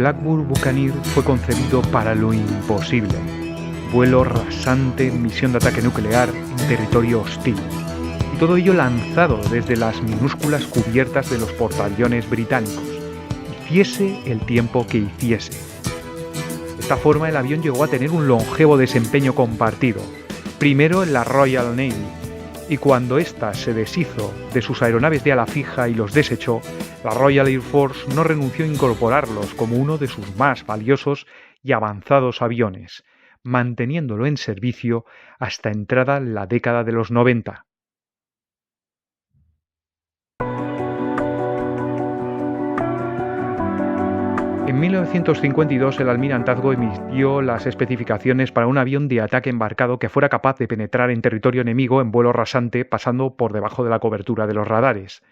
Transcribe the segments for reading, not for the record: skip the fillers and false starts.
Blackburn Buccaneer fue concebido para lo imposible. Vuelo rasante, misión de ataque nuclear en territorio hostil. Y todo ello lanzado desde las minúsculas cubiertas de los portaaviones británicos. Hiciese el tiempo que hiciese. De esta forma el avión llegó a tener un longevo desempeño compartido. Primero en la Royal Navy, y cuando ésta se deshizo de sus aeronaves de ala fija y los desechó, la Royal Air Force no renunció a incorporarlos como uno de sus más valiosos y avanzados aviones, manteniéndolo en servicio hasta entrada la década de los 90. En 1952 el almirantazgo emitió las especificaciones para un avión de ataque embarcado que fuera capaz de penetrar en territorio enemigo en vuelo rasante pasando por debajo de la cobertura de los radares.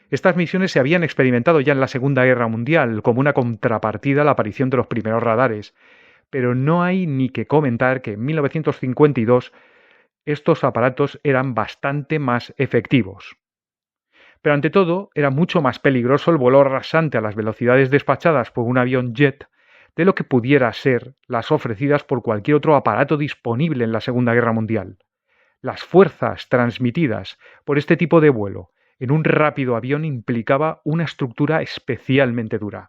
Estas misiones se habían experimentado ya en la Segunda Guerra Mundial como una contrapartida a la aparición de los primeros radares, pero no hay ni que comentar que en 1952 estos aparatos eran bastante más efectivos. Pero ante todo, era mucho más peligroso el vuelo rasante a las velocidades despachadas por un avión jet de lo que pudiera ser las ofrecidas por cualquier otro aparato disponible en la Segunda Guerra Mundial. Las fuerzas transmitidas por este tipo de vuelo en un rápido avión implicaba una estructura especialmente dura.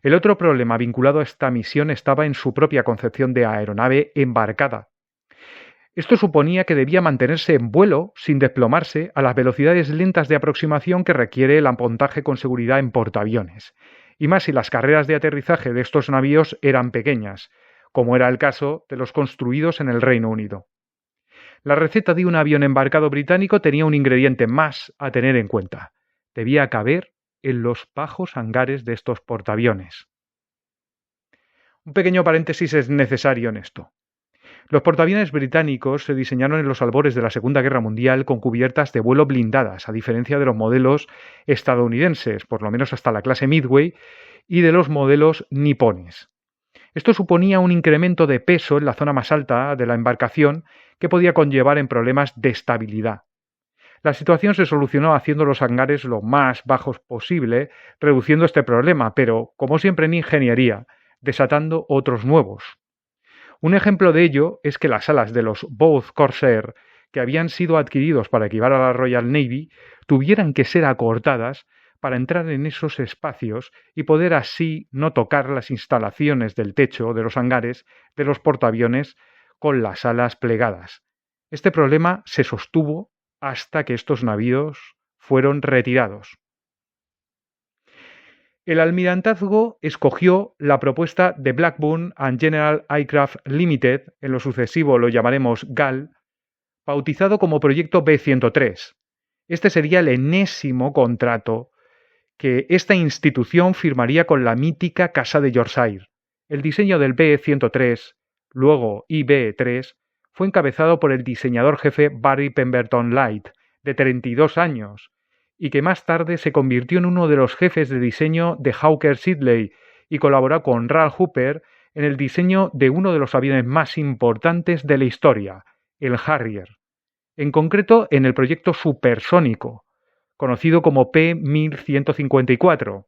El otro problema vinculado a esta misión estaba en su propia concepción de aeronave embarcada. Esto suponía que debía mantenerse en vuelo sin desplomarse a las velocidades lentas de aproximación que requiere el apontaje con seguridad en portaaviones, y más si las carreras de aterrizaje de estos navíos eran pequeñas, como era el caso de los construidos en el Reino Unido. La receta de un avión embarcado británico tenía un ingrediente más a tener en cuenta. Debía caber en los bajos hangares de estos portaaviones. Un pequeño paréntesis es necesario en esto. Los portaaviones británicos se diseñaron en los albores de la Segunda Guerra Mundial con cubiertas de vuelo blindadas, a diferencia de los modelos estadounidenses, por lo menos hasta la clase Midway, y de los modelos nipones. Esto suponía un incremento de peso en la zona más alta de la embarcación que podía conllevar en problemas de estabilidad. La situación se solucionó haciendo los hangares lo más bajos posible, reduciendo este problema, pero, como siempre en ingeniería, desatando otros nuevos. Un ejemplo de ello es que las alas de los Booth Corsair, que habían sido adquiridos para equipar a la Royal Navy, tuvieran que ser acortadas para entrar en esos espacios y poder así no tocar las instalaciones del techo de los hangares de los portaaviones con las alas plegadas. Este problema se sostuvo hasta que estos navíos fueron retirados. El almirantazgo escogió la propuesta de Blackburn and General Aircraft Limited, en lo sucesivo lo llamaremos GAL, bautizado como Proyecto B-103. Este sería el enésimo contrato que esta institución firmaría con la mítica Casa de Yorkshire. El diseño del B-103, luego IB-3, fue encabezado por el diseñador jefe Barry Pemberton Light, de 32 años, y que más tarde se convirtió en uno de los jefes de diseño de Hawker Siddeley y colaboró con Ralph Hooper en el diseño de uno de los aviones más importantes de la historia, el Harrier, en concreto en el proyecto supersónico, conocido como P-1154.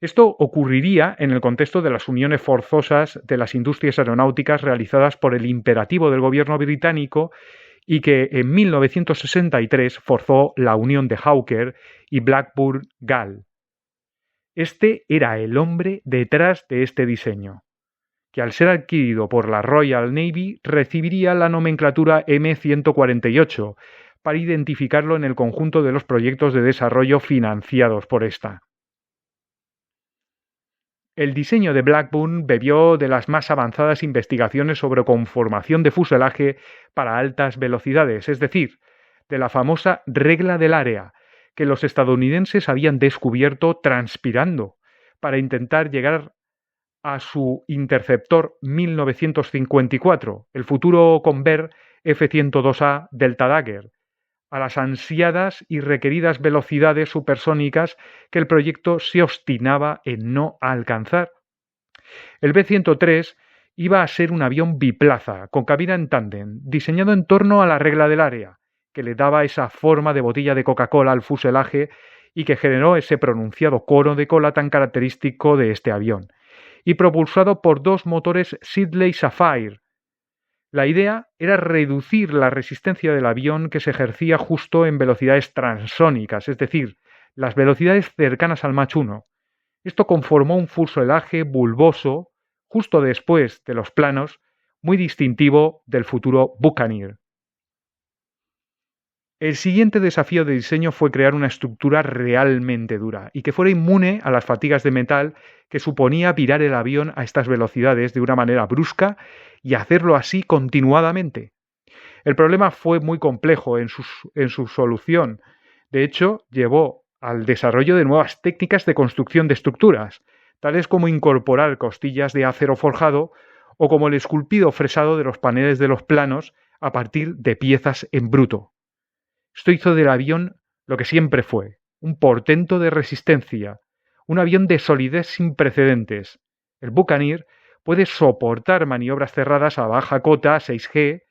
Esto ocurriría en el contexto de las uniones forzosas de las industrias aeronáuticas realizadas por el imperativo del gobierno británico y que en 1963 forzó la unión de Hawker y Blackburn GAL. Este era el hombre detrás de este diseño, que al ser adquirido por la Royal Navy recibiría la nomenclatura M148 para identificarlo en el conjunto de los proyectos de desarrollo financiados por esta. El diseño de Blackburn bebió de las más avanzadas investigaciones sobre conformación de fuselaje para altas velocidades, es decir, de la famosa regla del área, que los estadounidenses habían descubierto transpirando para intentar llegar a su interceptor 1954, el futuro Convair F-102A Delta Dagger, a las ansiadas y requeridas velocidades supersónicas que el proyecto se obstinaba en no alcanzar. El B-103 iba a ser un avión biplaza, con cabina en tándem, diseñado en torno a la regla del área, que le daba esa forma de botella de Coca-Cola al fuselaje y que generó ese pronunciado cono de cola tan característico de este avión, y propulsado por dos motores Siddeley Sapphire. La idea era reducir la resistencia del avión que se ejercía justo en velocidades transónicas, es decir, las velocidades cercanas al Mach 1. Esto conformó un fuselaje bulboso justo después de los planos, muy distintivo del futuro Buccaneer. El siguiente desafío de diseño fue crear una estructura realmente dura y que fuera inmune a las fatigas de metal que suponía virar el avión a estas velocidades de una manera brusca y hacerlo así continuadamente. El problema fue muy complejo en su solución. De hecho, llevó al desarrollo de nuevas técnicas de construcción de estructuras, tales como incorporar costillas de acero forjado o como el esculpido fresado de los paneles de los planos a partir de piezas en bruto. Esto hizo del avión lo que siempre fue, un portento de resistencia, un avión de solidez sin precedentes. El Buccaneer puede soportar maniobras cerradas a baja cota 6G,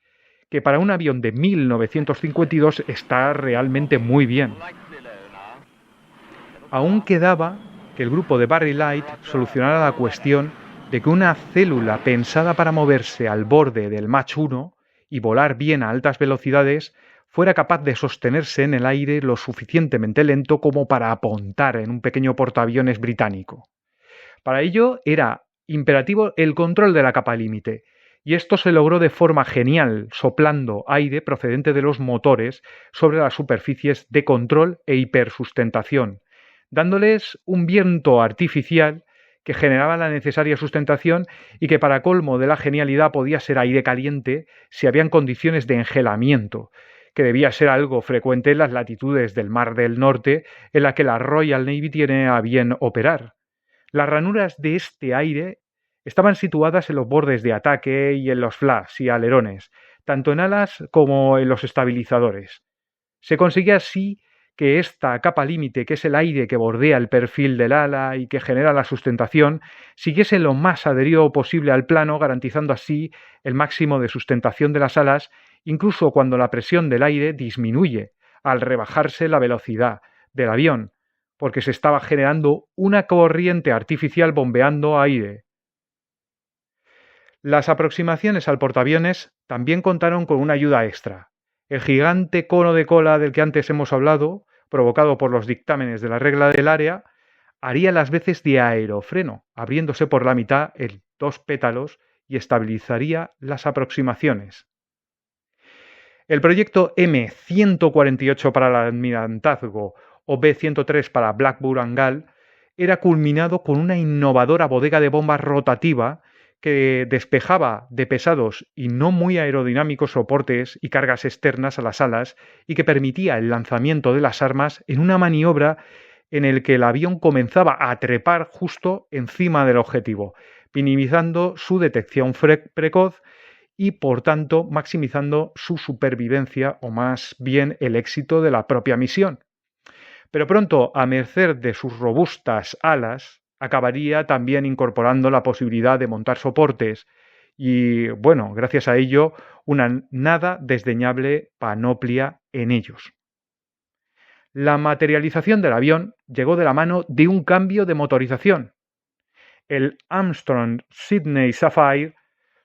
que para un avión de 1952 está realmente muy bien. Aún quedaba que el grupo de Barry Light solucionara la cuestión de que una célula pensada para moverse al borde del Mach 1 y volar bien a altas velocidades fuera capaz de sostenerse en el aire lo suficientemente lento como para apuntar en un pequeño portaaviones británico. Para ello era imperativo el control de la capa límite, y esto se logró de forma genial, soplando aire procedente de los motores sobre las superficies de control e hipersustentación, dándoles un viento artificial que generaba la necesaria sustentación y que para colmo de la genialidad podía ser aire caliente si habían condiciones de engelamiento, que debía ser algo frecuente en las latitudes del Mar del Norte en la que la Royal Navy tiene a bien operar. Las ranuras de este aire estaban situadas en los bordes de ataque y en los flaps y alerones, tanto en alas como en los estabilizadores. Se conseguía así que esta capa límite, que es el aire que bordea el perfil del ala y que genera la sustentación, siguiese lo más adherido posible al plano, garantizando así el máximo de sustentación de las alas, incluso cuando la presión del aire disminuye al rebajarse la velocidad del avión, porque se estaba generando una corriente artificial bombeando aire. Las aproximaciones al portaaviones también contaron con una ayuda extra. El gigante cono de cola del que antes hemos hablado, provocado por los dictámenes de la regla del área, haría las veces de aerofreno, abriéndose por la mitad en dos pétalos y estabilizaría las aproximaciones. El proyecto M148 para el almirantazgo o B103 para Blackburn and Gall era culminado con una innovadora bodega de bombas rotativa que despejaba de pesados y no muy aerodinámicos soportes y cargas externas a las alas y que permitía el lanzamiento de las armas en una maniobra en el que el avión comenzaba a trepar justo encima del objetivo, minimizando su detección precoz y, por tanto, maximizando su supervivencia o más bien el éxito de la propia misión. Pero pronto, a merced de sus robustas alas, acabaría también incorporando la posibilidad de montar soportes y, bueno, gracias a ello, una nada desdeñable panoplia en ellos. La materialización del avión llegó de la mano de un cambio de motorización. El Armstrong Siddeley Sapphire,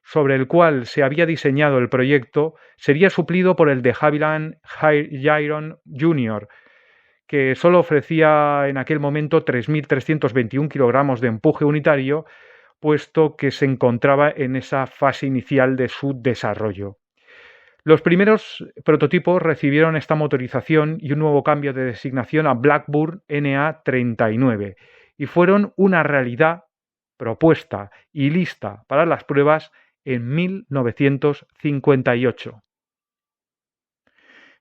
sobre el cual se había diseñado el proyecto, sería suplido por el de Havilland Gyron Jr., que solo ofrecía en aquel momento 3.321 kilogramos de empuje unitario, puesto que se encontraba en esa fase inicial de su desarrollo. Los primeros prototipos recibieron esta motorización y un nuevo cambio de designación a Blackburn NA-39 y fueron una realidad propuesta y lista para las pruebas en 1958.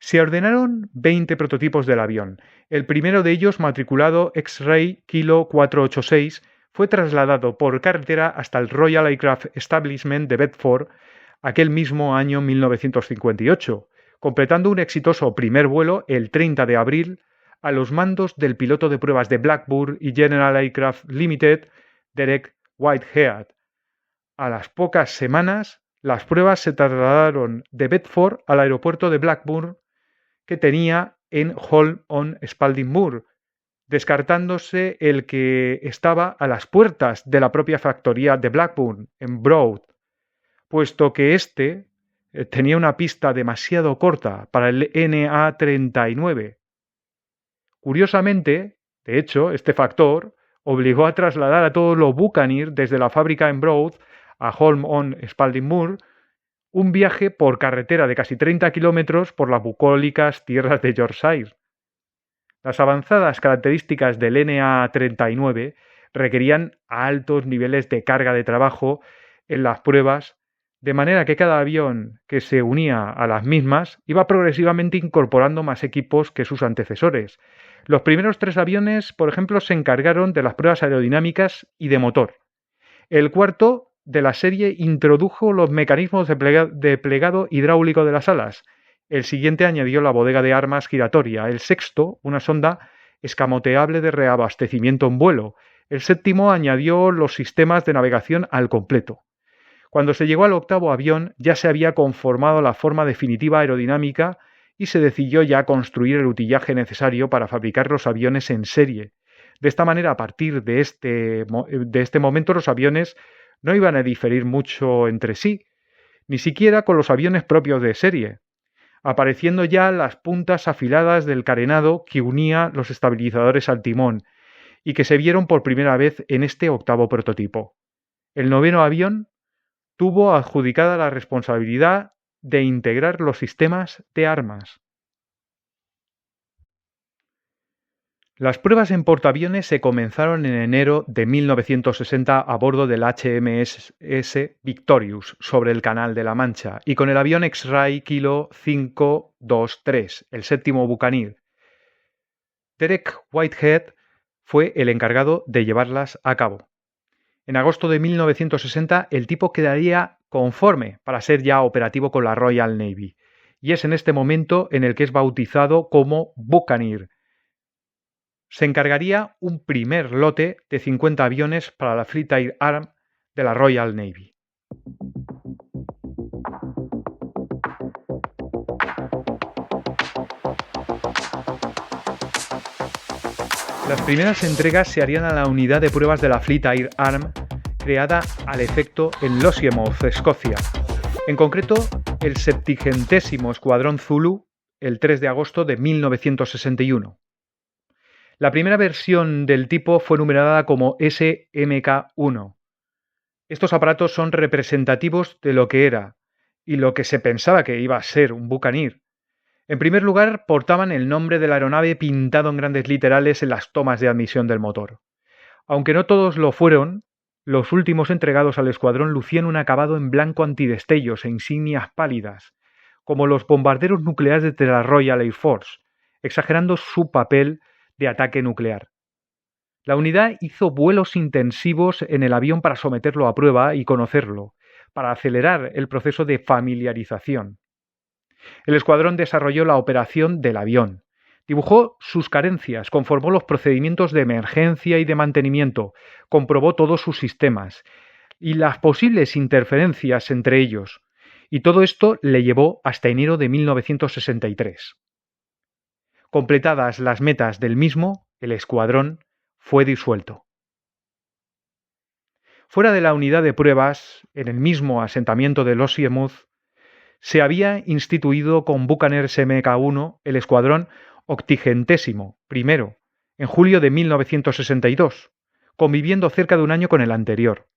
Se ordenaron 20 prototipos del avión. El primero de ellos, matriculado X-Ray Kilo 486, fue trasladado por carretera hasta el Royal Aircraft Establishment de Bedford aquel mismo año 1958, completando un exitoso primer vuelo el 30 de abril a los mandos del piloto de pruebas de Blackburn y General Aircraft Limited, Derek Whitehead. A las pocas semanas, las pruebas se trasladaron de Bedford al aeropuerto de Blackburn que tenía en Hall on Spalding Moor, descartándose el que estaba a las puertas de la propia factoría de Blackburn, en Broad, puesto que éste tenía una pista demasiado corta para el NA-39. Curiosamente, de hecho, este factor obligó a trasladar a todos los Buccaneer desde la fábrica en Broad a Holme on Spalding Moor, un viaje por carretera de casi 30 kilómetros por las bucólicas tierras de Yorkshire. Las avanzadas características del NA-39 requerían altos niveles de carga de trabajo en las pruebas, de manera que cada avión que se unía a las mismas iba progresivamente incorporando más equipos que sus antecesores. Los primeros 3 aviones, por ejemplo, se encargaron de las pruebas aerodinámicas y de motor. El cuarto de la serie introdujo los mecanismos de plegado hidráulico de las alas. El siguiente añadió la bodega de armas giratoria. El sexto, una sonda escamoteable de reabastecimiento en vuelo. El séptimo añadió los sistemas de navegación al completo. Cuando se llegó al octavo avión ya se había conformado la forma definitiva aerodinámica y se decidió ya construir el utillaje necesario para fabricar los aviones en serie. De esta manera, a partir de este momento, los aviones no iban a diferir mucho entre sí, ni siquiera con los aviones propios de serie, apareciendo ya las puntas afiladas del carenado que unía los estabilizadores al timón y que se vieron por primera vez en este octavo prototipo. El noveno avión tuvo adjudicada la responsabilidad de integrar los sistemas de armas. Las pruebas en portaaviones se comenzaron en enero de 1960 a bordo del HMS Victorious sobre el Canal de la Mancha y con el avión X-Ray Kilo 523, el séptimo Buccaneer. Derek Whitehead fue el encargado de llevarlas a cabo. En agosto de 1960 el tipo quedaría conforme para ser ya operativo con la Royal Navy, y es en este momento en el que es bautizado como Buccaneer. Se encargaría un primer lote de 50 aviones para la Fleet Air Arm de la Royal Navy. Las primeras entregas se harían a la unidad de pruebas de la Fleet Air Arm, creada al efecto en Lossiemouth, Escocia. En concreto, el 70º Escuadrón Zulu, el 3 de agosto de 1961. La primera versión del tipo fue numerada como SMK-1. Estos aparatos son representativos de lo que era y lo que se pensaba que iba a ser un Buccaneer. En primer lugar, portaban el nombre de la aeronave pintado en grandes literales en las tomas de admisión del motor. Aunque no todos lo fueron, los últimos entregados al escuadrón lucían un acabado en blanco antidestellos e insignias pálidas, como los bombarderos nucleares de la Royal Air Force, exagerando su papel de ataque nuclear. La unidad hizo vuelos intensivos en el avión para someterlo a prueba y conocerlo, para acelerar el proceso de familiarización. El escuadrón desarrolló la operación del avión, dibujó sus carencias, conformó los procedimientos de emergencia y de mantenimiento, comprobó todos sus sistemas y las posibles interferencias entre ellos, y todo esto le llevó hasta enero de 1963. Completadas las metas del mismo, el escuadrón fue disuelto. Fuera de la unidad de pruebas, en el mismo asentamiento de Lossiemouth, se había instituido con Buccaneer SMK-1 el escuadrón 80º, en julio de 1962, conviviendo cerca de un año con el anterior.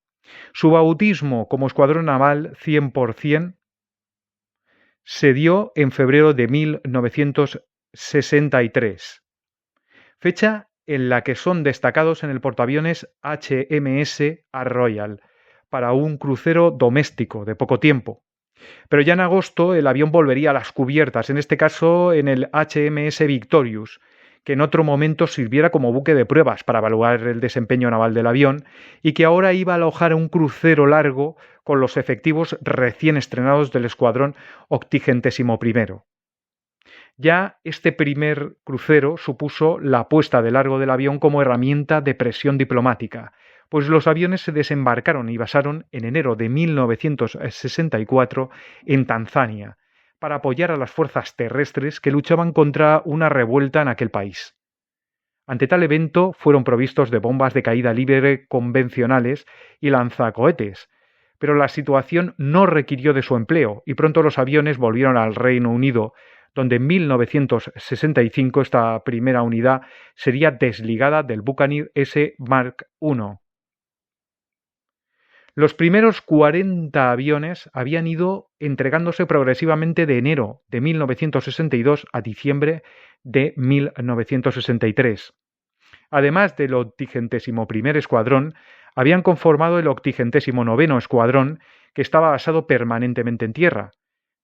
Su bautismo como escuadrón naval 100% se dio en febrero de 1963, fecha en la que son destacados en el portaaviones HMS Royal para un crucero doméstico de poco tiempo. Pero ya en agosto el avión volvería a las cubiertas, en este caso en el HMS Victorious, que en otro momento sirviera como buque de pruebas para evaluar el desempeño naval del avión y que ahora iba a alojar un crucero largo con los efectivos recién estrenados del escuadrón 81º. Ya este primer crucero supuso la puesta de largo del avión como herramienta de presión diplomática, pues los aviones se desembarcaron y basaron en enero de 1964 en Tanzania, para apoyar a las fuerzas terrestres que luchaban contra una revuelta en aquel país. Ante tal evento fueron provistos de bombas de caída libre convencionales y lanzacohetes, pero la situación no requirió de su empleo y pronto los aviones volvieron al Reino Unido, donde en 1965 esta primera unidad sería desligada del Buccaneer S Mark I. Los primeros 40 aviones habían ido entregándose progresivamente de enero de 1962 a diciembre de 1963. Además del 81º Escuadrón, habían conformado el 89º Escuadrón, que estaba basado permanentemente en tierra.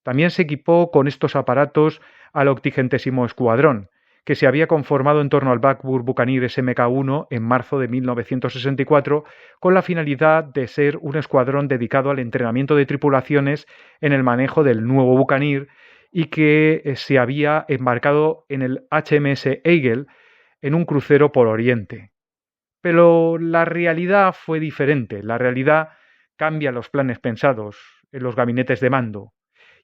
También se equipó con estos aparatos al 80º Escuadrón, que se había conformado en torno al Blackburn Buccaneer SMK-1 en marzo de 1964, con la finalidad de ser un escuadrón dedicado al entrenamiento de tripulaciones en el manejo del nuevo Buccaneer y que se había embarcado en el HMS Eagle en un crucero por Oriente. Pero la realidad fue diferente. La realidad cambia los planes pensados en los gabinetes de mando.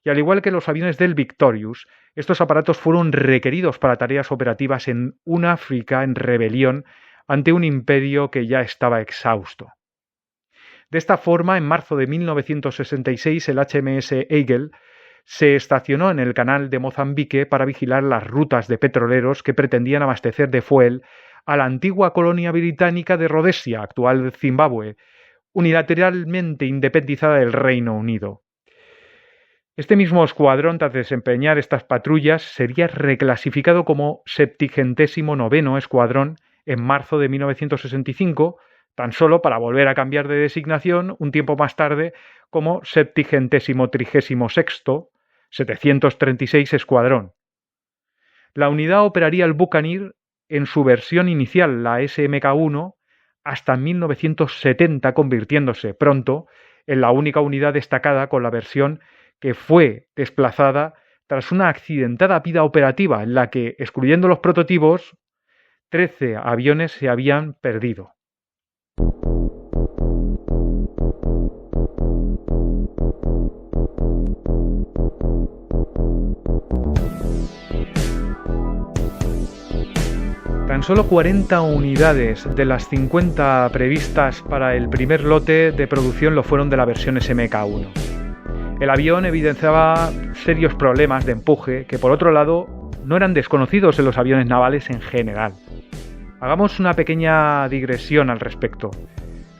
Y al igual que los aviones del Victorious, estos aparatos fueron requeridos para tareas operativas en un África en rebelión ante un imperio que ya estaba exhausto. De esta forma, en marzo de 1966, el HMS Eagle se estacionó en el canal de Mozambique para vigilar las rutas de petroleros que pretendían abastecer de fuel a la antigua colonia británica de Rhodesia, actual Zimbabue, unilateralmente independizada del Reino Unido. Este mismo escuadrón, tras desempeñar estas patrullas, sería reclasificado como 79º Escuadrón en marzo de 1965, tan solo para volver a cambiar de designación un tiempo más tarde como 73º 736 Escuadrón. La unidad operaría el Buccaneer en su versión inicial, la SMK-1, hasta 1970, convirtiéndose pronto en la única unidad destacada con la versión que fue desplazada tras una accidentada vida operativa en la que, excluyendo los prototipos, 13 aviones se habían perdido. Tan solo 40 unidades de las 50 previstas para el primer lote de producción lo fueron de la versión SMK-1. El avión evidenciaba serios problemas de empuje que, por otro lado, no eran desconocidos en los aviones navales en general. Hagamos una pequeña digresión al respecto.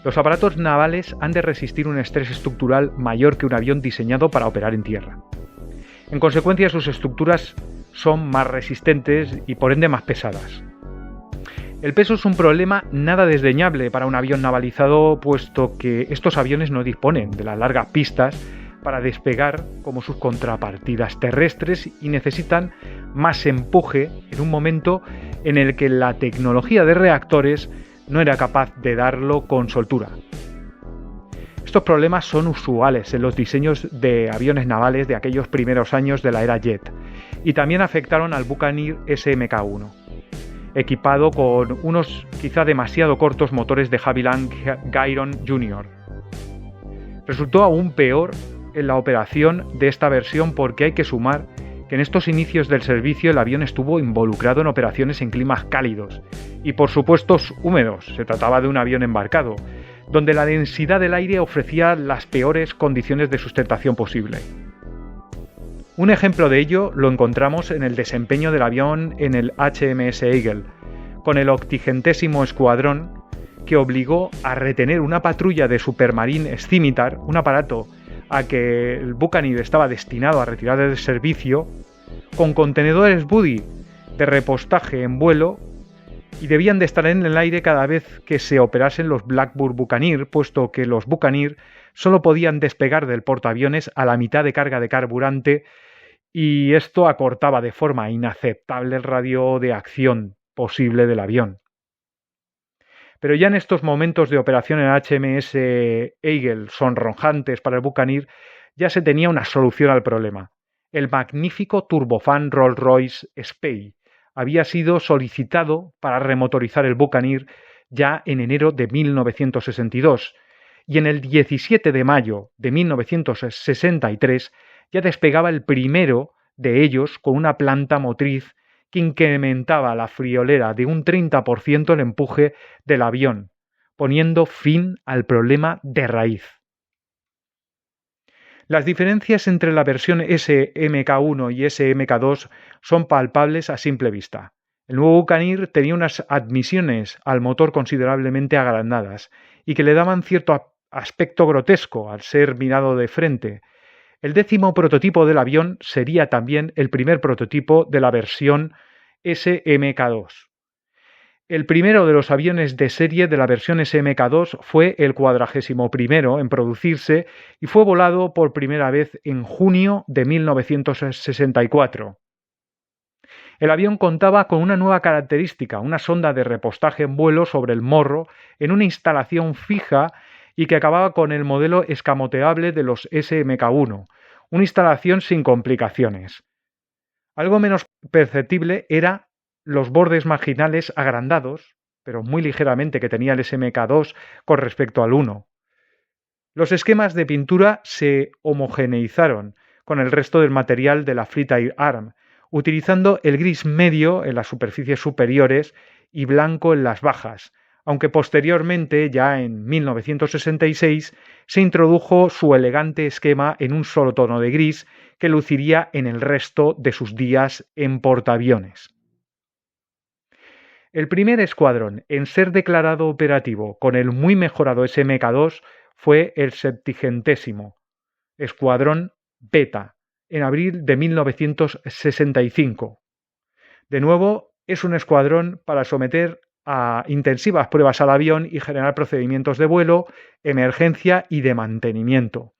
Los aparatos navales han de resistir un estrés estructural mayor que un avión diseñado para operar en tierra. En consecuencia, sus estructuras son más resistentes y por ende más pesadas. El peso es un problema nada desdeñable para un avión navalizado, puesto que estos aviones no disponen de las largas pistas para despegar como sus contrapartidas terrestres y necesitan más empuje en un momento en el que la tecnología de reactores no era capaz de darlo con soltura. Estos problemas son usuales en los diseños de aviones navales de aquellos primeros años de la era jet y también afectaron al Buccaneer SMK-1. Equipado con unos quizá demasiado cortos motores de Havilland Gyron Jr. Resultó aún peor en la operación de esta versión porque hay que sumar que en estos inicios del servicio el avión estuvo involucrado en operaciones en climas cálidos y por supuesto húmedos. Se trataba de un avión embarcado, donde la densidad del aire ofrecía las peores condiciones de sustentación posible. Un ejemplo de ello lo encontramos en el desempeño del avión en el HMS Eagle, con el 80º Escuadrón, que obligó a retener una patrulla de Supermarine Scimitar, un aparato a que el Buccaneer estaba destinado a retirar del servicio, con contenedores Buddy de repostaje en vuelo, y debían de estar en el aire cada vez que se operasen los Blackburn Buccaneer, puesto que los Buccaneer solo podían despegar del portaaviones a la mitad de carga de carburante y esto acortaba de forma inaceptable el radio de acción posible del avión. Pero ya en estos momentos de operación en HMS Eagle sonrojantes para el Buccaneer ya se tenía una solución al problema. El magnífico turbofán Rolls-Royce Spey había sido solicitado para remotorizar el Buccaneer ya en enero de 1962 y en el 17 de mayo de 1963 ya despegaba el primero de ellos con una planta motriz que incrementaba la friolera de un 30% el empuje del avión, poniendo fin al problema de raíz. Las diferencias entre la versión SMK1 y SMK2 son palpables a simple vista. El nuevo Buccaneer tenía unas admisiones al motor considerablemente agrandadas y que le daban cierto aspecto grotesco al ser mirado de frente. El 10º prototipo del avión sería también el primer prototipo de la versión SMK2. El primero de los aviones de serie de la versión SMK2 fue el 41º en producirse y fue volado por primera vez en junio de 1964. El avión contaba con una nueva característica, una sonda de repostaje en vuelo sobre el morro en una instalación fija y que acababa con el modelo escamoteable de los SMK1, una instalación sin complicaciones. Algo menos perceptible era los bordes marginales agrandados, pero muy ligeramente, que tenía el SMK2 con respecto al 1. Los esquemas de pintura se homogeneizaron con el resto del material de la Fleet Air Arm, utilizando el gris medio en las superficies superiores y blanco en las bajas, aunque posteriormente, ya en 1966, se introdujo su elegante esquema en un solo tono de gris que luciría en el resto de sus días en portaaviones. El primer escuadrón en ser declarado operativo con el muy mejorado SMK2 fue el 70º Escuadrón Beta, en abril de 1965. De nuevo, es un escuadrón para someter a intensivas pruebas al avión y generar procedimientos de vuelo, emergencia y de mantenimiento.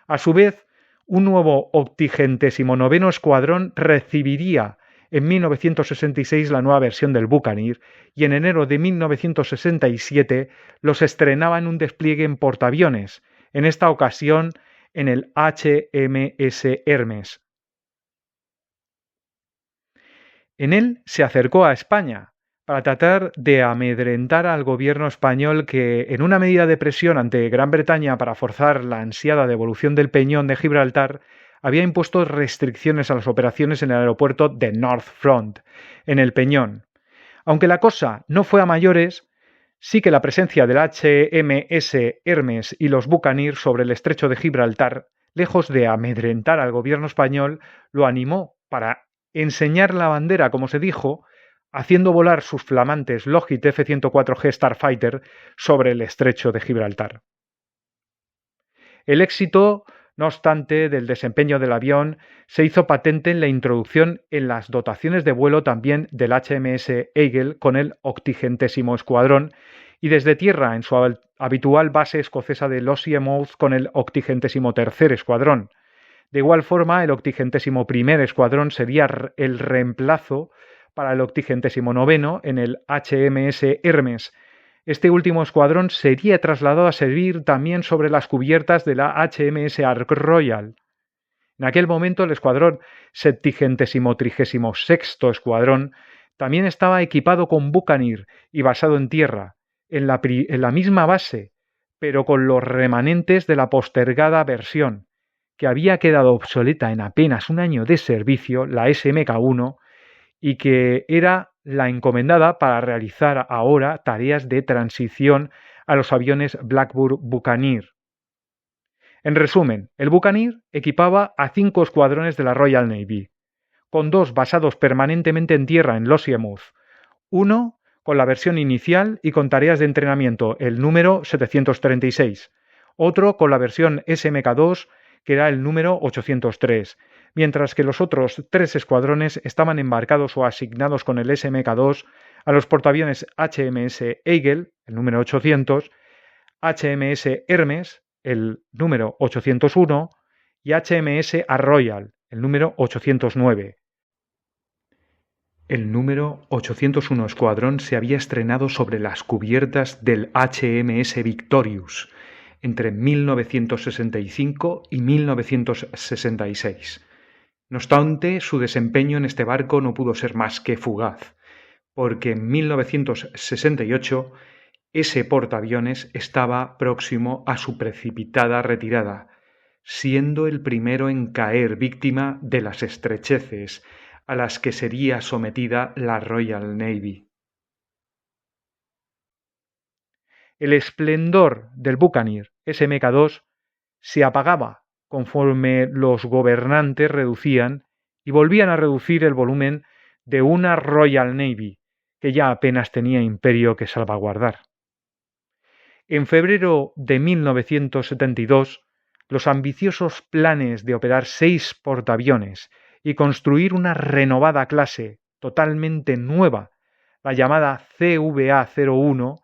A su vez, un nuevo 89º Escuadrón recibiría en 1966 la nueva versión del Buccaneer y en enero de 1967 los estrenaba en un despliegue en portaaviones, en esta ocasión en el HMS Hermes. En él se acercó a España para tratar de amedrentar al gobierno español que, en una medida de presión ante Gran Bretaña para forzar la ansiada devolución del Peñón de Gibraltar, había impuesto restricciones a las operaciones en el aeropuerto de North Front, en el Peñón. Aunque la cosa no fue a mayores, sí que la presencia del HMS Hermes y los Buccaneer sobre el estrecho de Gibraltar, lejos de amedrentar al gobierno español, lo animó para enseñar la bandera, como se dijo, haciendo volar sus flamantes Lockheed F-104G Starfighter sobre el estrecho de Gibraltar. El éxito, no obstante, del desempeño del avión se hizo patente en la introducción en las dotaciones de vuelo también del HMS Eagle con el 80º Escuadrón y desde tierra en su habitual base escocesa de Lossiemouth con el 83º Escuadrón. De igual forma, el 81º Escuadrón sería el reemplazo para el 89º en el HMS Hermes. Este último escuadrón sería trasladado a servir también sobre las cubiertas de la HMS Ark Royal. En aquel momento el escuadrón 736 Escuadrón también estaba equipado con Buccaneer y basado en tierra, en la misma base, pero con los remanentes de la postergada versión, que había quedado obsoleta en apenas un año de servicio, la SMK1, y que era la encomendada para realizar ahora tareas de transición a los aviones Blackburn Buccaneer. En resumen, el Buccaneer equipaba a 5 escuadrones de la Royal Navy, con 2 basados permanentemente en tierra en Lossiemouth, uno con la versión inicial y con tareas de entrenamiento, el número 736, otro con la versión SMK2, que era el número 803, mientras que los otros 3 escuadrones estaban embarcados o asignados con el SMK2 a los portaaviones HMS Eagle, el número 800, HMS Hermes, el número 801, y HMS Royal, el número 809. El número 801 Escuadrón se había estrenado sobre las cubiertas del HMS Victorious entre 1965 y 1966. No obstante, su desempeño en este barco no pudo ser más que fugaz, porque en 1968 ese portaaviones estaba próximo a su precipitada retirada, siendo el primero en caer víctima de las estrecheces a las que sería sometida la Royal Navy. El esplendor del Buccaneer SMK-2 se apagaba conforme los gobernantes reducían y volvían a reducir el volumen de una Royal Navy que ya apenas tenía imperio que salvaguardar. En febrero de 1972, los ambiciosos planes de operar 6 portaaviones y construir una renovada clase totalmente nueva, la llamada CVA-01,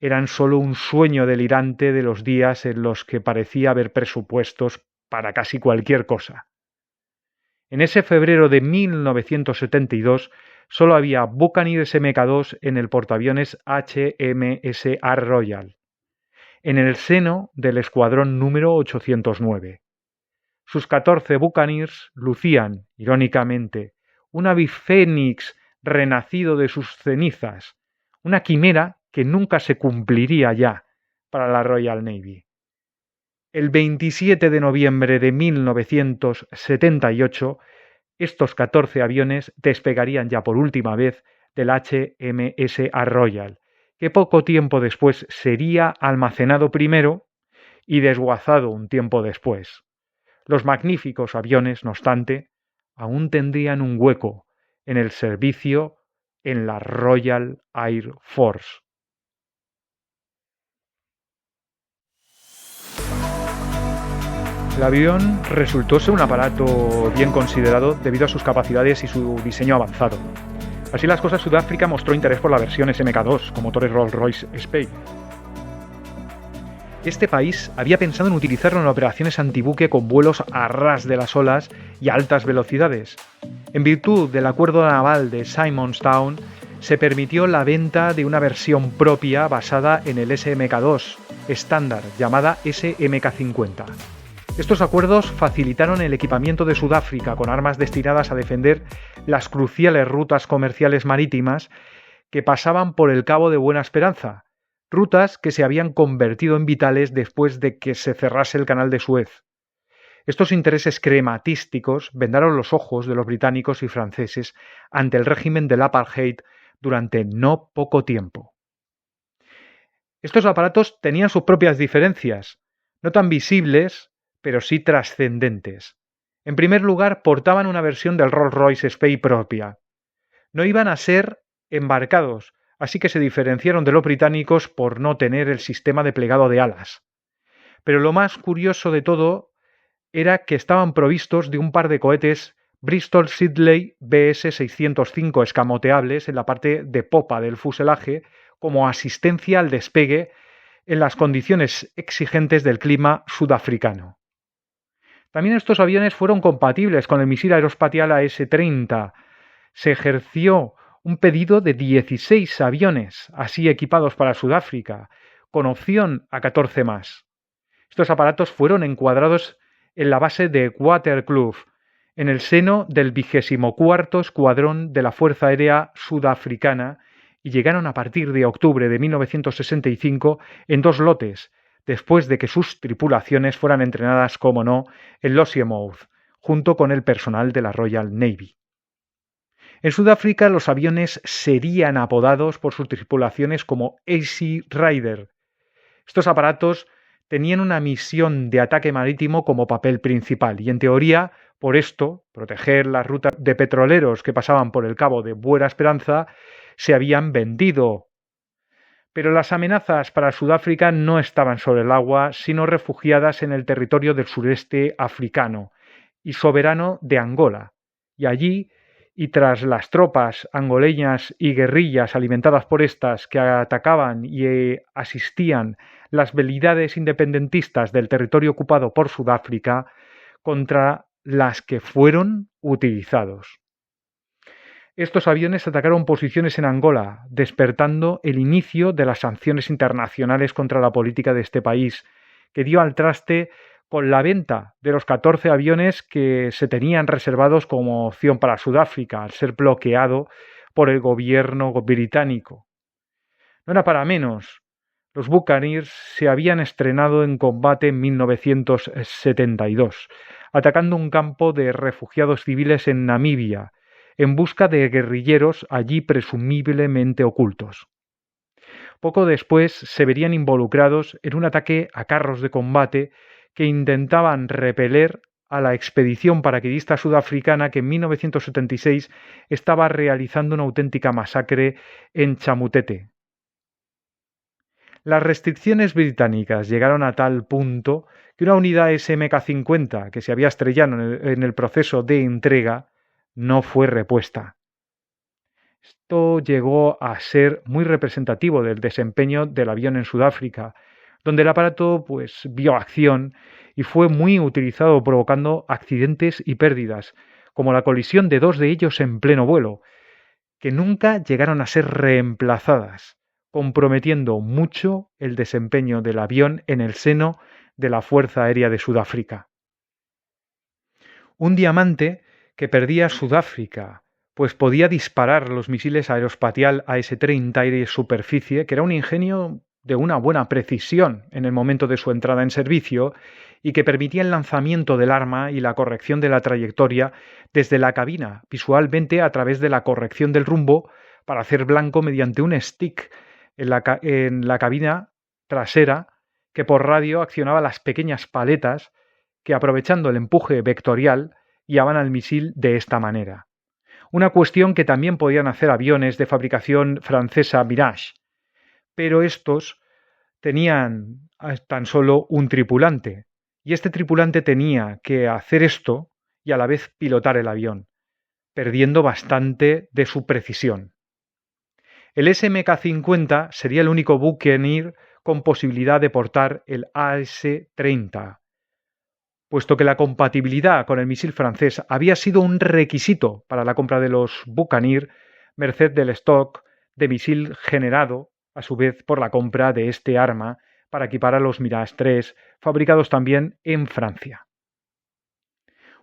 eran solo un sueño delirante de los días en los que parecía haber presupuestos para casi cualquier cosa. En ese febrero de 1972 solo había Buccaneer SMK-2 en el portaaviones HMS Art Royal, en el seno del escuadrón número 809. Sus 14 Buccaneers lucían, irónicamente, un ave fénix renacido de sus cenizas, una quimera que nunca se cumpliría ya para la Royal Navy. El 27 de noviembre de 1978, estos 14 aviones despegarían ya por última vez del HMS Art Royal, que poco tiempo después sería almacenado primero y desguazado un tiempo después. Los magníficos aviones, no obstante, aún tendrían un hueco en el servicio en la Royal Air Force. El avión resultó ser un aparato bien considerado debido a sus capacidades y su diseño avanzado. Así las cosas, Sudáfrica mostró interés por la versión SMK-2 con motores Rolls-Royce Spey. Este país había pensado en utilizarlo en operaciones antibuque con vuelos a ras de las olas y a altas velocidades. En virtud del acuerdo naval de Simonstown, se permitió la venta de una versión propia basada en el SMK-2 estándar, llamada SMK-50. Estos acuerdos facilitaron el equipamiento de Sudáfrica con armas destinadas a defender las cruciales rutas comerciales marítimas que pasaban por el Cabo de Buena Esperanza, rutas que se habían convertido en vitales después de que se cerrase el canal de Suez. Estos intereses crematísticos vendaron los ojos de los británicos y franceses ante el régimen del apartheid durante no poco tiempo. Estos aparatos tenían sus propias diferencias, no tan visibles, pero sí trascendentes. En primer lugar, portaban una versión del Rolls-Royce Spey propia. No iban a ser embarcados, así que se diferenciaron de los británicos por no tener el sistema de plegado de alas. Pero lo más curioso de todo era que estaban provistos de un par de cohetes Bristol Siddeley BS-605 escamoteables en la parte de popa del fuselaje como asistencia al despegue en las condiciones exigentes del clima sudafricano. También estos aviones fueron compatibles con el misil aeroespacial AS-30. Se ejerció un pedido de 16 aviones así equipados para Sudáfrica, con opción a 14 más. Estos aparatos fueron encuadrados en la base de Waterkloof, en el seno del 24º Escuadrón de la Fuerza Aérea Sudafricana, y llegaron a partir de octubre de 1965 en 2 lotes, después de que sus tripulaciones fueran entrenadas, como no, en Lossiemouth, junto con el personal de la Royal Navy. En Sudáfrica los aviones serían apodados por sus tripulaciones como Easy Rider. Estos aparatos tenían una misión de ataque marítimo como papel principal y, en teoría, por esto, proteger las rutas de petroleros que pasaban por el Cabo de Buena Esperanza, se habían vendido. Pero las amenazas para Sudáfrica no estaban sobre el agua, sino refugiadas en el territorio del sureste africano y soberano de Angola. Y allí, y tras las tropas angoleñas y guerrillas alimentadas por estas que atacaban y asistían las velidades independentistas del territorio ocupado por Sudáfrica, contra las que fueron utilizados. Estos aviones atacaron posiciones en Angola, despertando el inicio de las sanciones internacionales contra la política de este país, que dio al traste con la venta de los 14 aviones que se tenían reservados como opción para Sudáfrica, al ser bloqueado por el gobierno británico. No era para menos. Los Buccaneers se habían estrenado en combate en 1972, atacando un campo de refugiados civiles en Namibia, en busca de guerrilleros allí presumiblemente ocultos. Poco después se verían involucrados en un ataque a carros de combate que intentaban repeler a la expedición paracaidista sudafricana que en 1976 estaba realizando una auténtica masacre en Chamutete. Las restricciones británicas llegaron a tal punto que una unidad SMK-50 que se había estrellado en el proceso de entrega no fue repuesta. Esto llegó a ser muy representativo del desempeño del avión en Sudáfrica, donde el aparato vio acción y fue muy utilizado provocando accidentes y pérdidas, como la colisión de 2 de ellos en pleno vuelo, que nunca llegaron a ser reemplazadas, comprometiendo mucho el desempeño del avión en el seno de la Fuerza Aérea de Sudáfrica. Un diamante que perdía Sudáfrica, pues podía disparar los misiles aeroespacial AS-30 aire-superficie, que era un ingenio de una buena precisión en el momento de su entrada en servicio y que permitía el lanzamiento del arma y la corrección de la trayectoria desde la cabina, visualmente a través de la corrección del rumbo para hacer blanco mediante un stick en la cabina trasera que por radio accionaba las pequeñas paletas que, aprovechando el empuje vectorial, guiaban al misil de esta manera. Una cuestión que también podían hacer aviones de fabricación francesa Mirage, pero estos tenían tan solo un tripulante, y este tripulante tenía que hacer esto y a la vez pilotar el avión, perdiendo bastante de su precisión. El SMK-50 sería el único Buccaneer con posibilidad de portar el AS-30, puesto que la compatibilidad con el misil francés había sido un requisito para la compra de los Buccaneer, merced del stock de misil generado, a su vez, por la compra de este arma para equipar a los Mirage 3, fabricados también en Francia.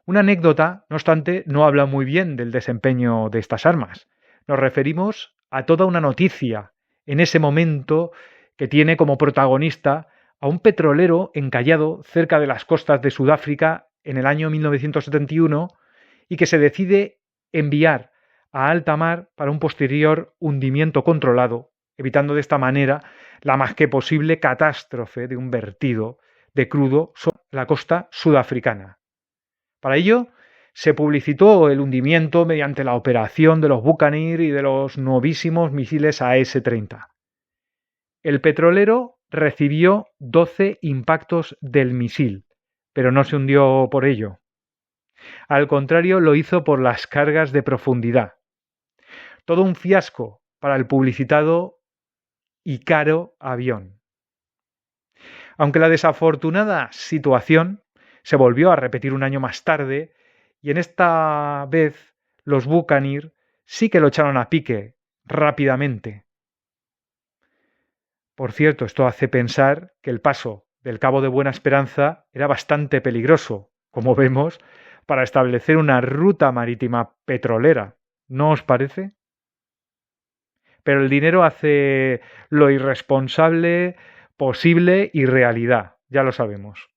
Una anécdota, no obstante, no habla muy bien del desempeño de estas armas. Nos referimos a toda una noticia en ese momento que tiene como protagonista a un petrolero encallado cerca de las costas de Sudáfrica en el año 1971 y que se decide enviar a alta mar para un posterior hundimiento controlado, evitando de esta manera la más que posible catástrofe de un vertido de crudo sobre la costa sudafricana. Para ello, se publicitó el hundimiento mediante la operación de los Buccaneer y de los novísimos misiles AS-30. El petrolero recibió 12 impactos del misil, pero no se hundió por ello. Al contrario, lo hizo por las cargas de profundidad. Todo un fiasco para el publicitado y caro avión. Aunque la desafortunada situación se volvió a repetir un año más tarde, y en esta vez los Buccaneer sí que lo echaron a pique rápidamente. Por cierto, esto hace pensar que el paso del Cabo de Buena Esperanza era bastante peligroso, como vemos, para establecer una ruta marítima petrolera. ¿No os parece? Pero el dinero hace lo irresponsable posible y realidad, ya lo sabemos.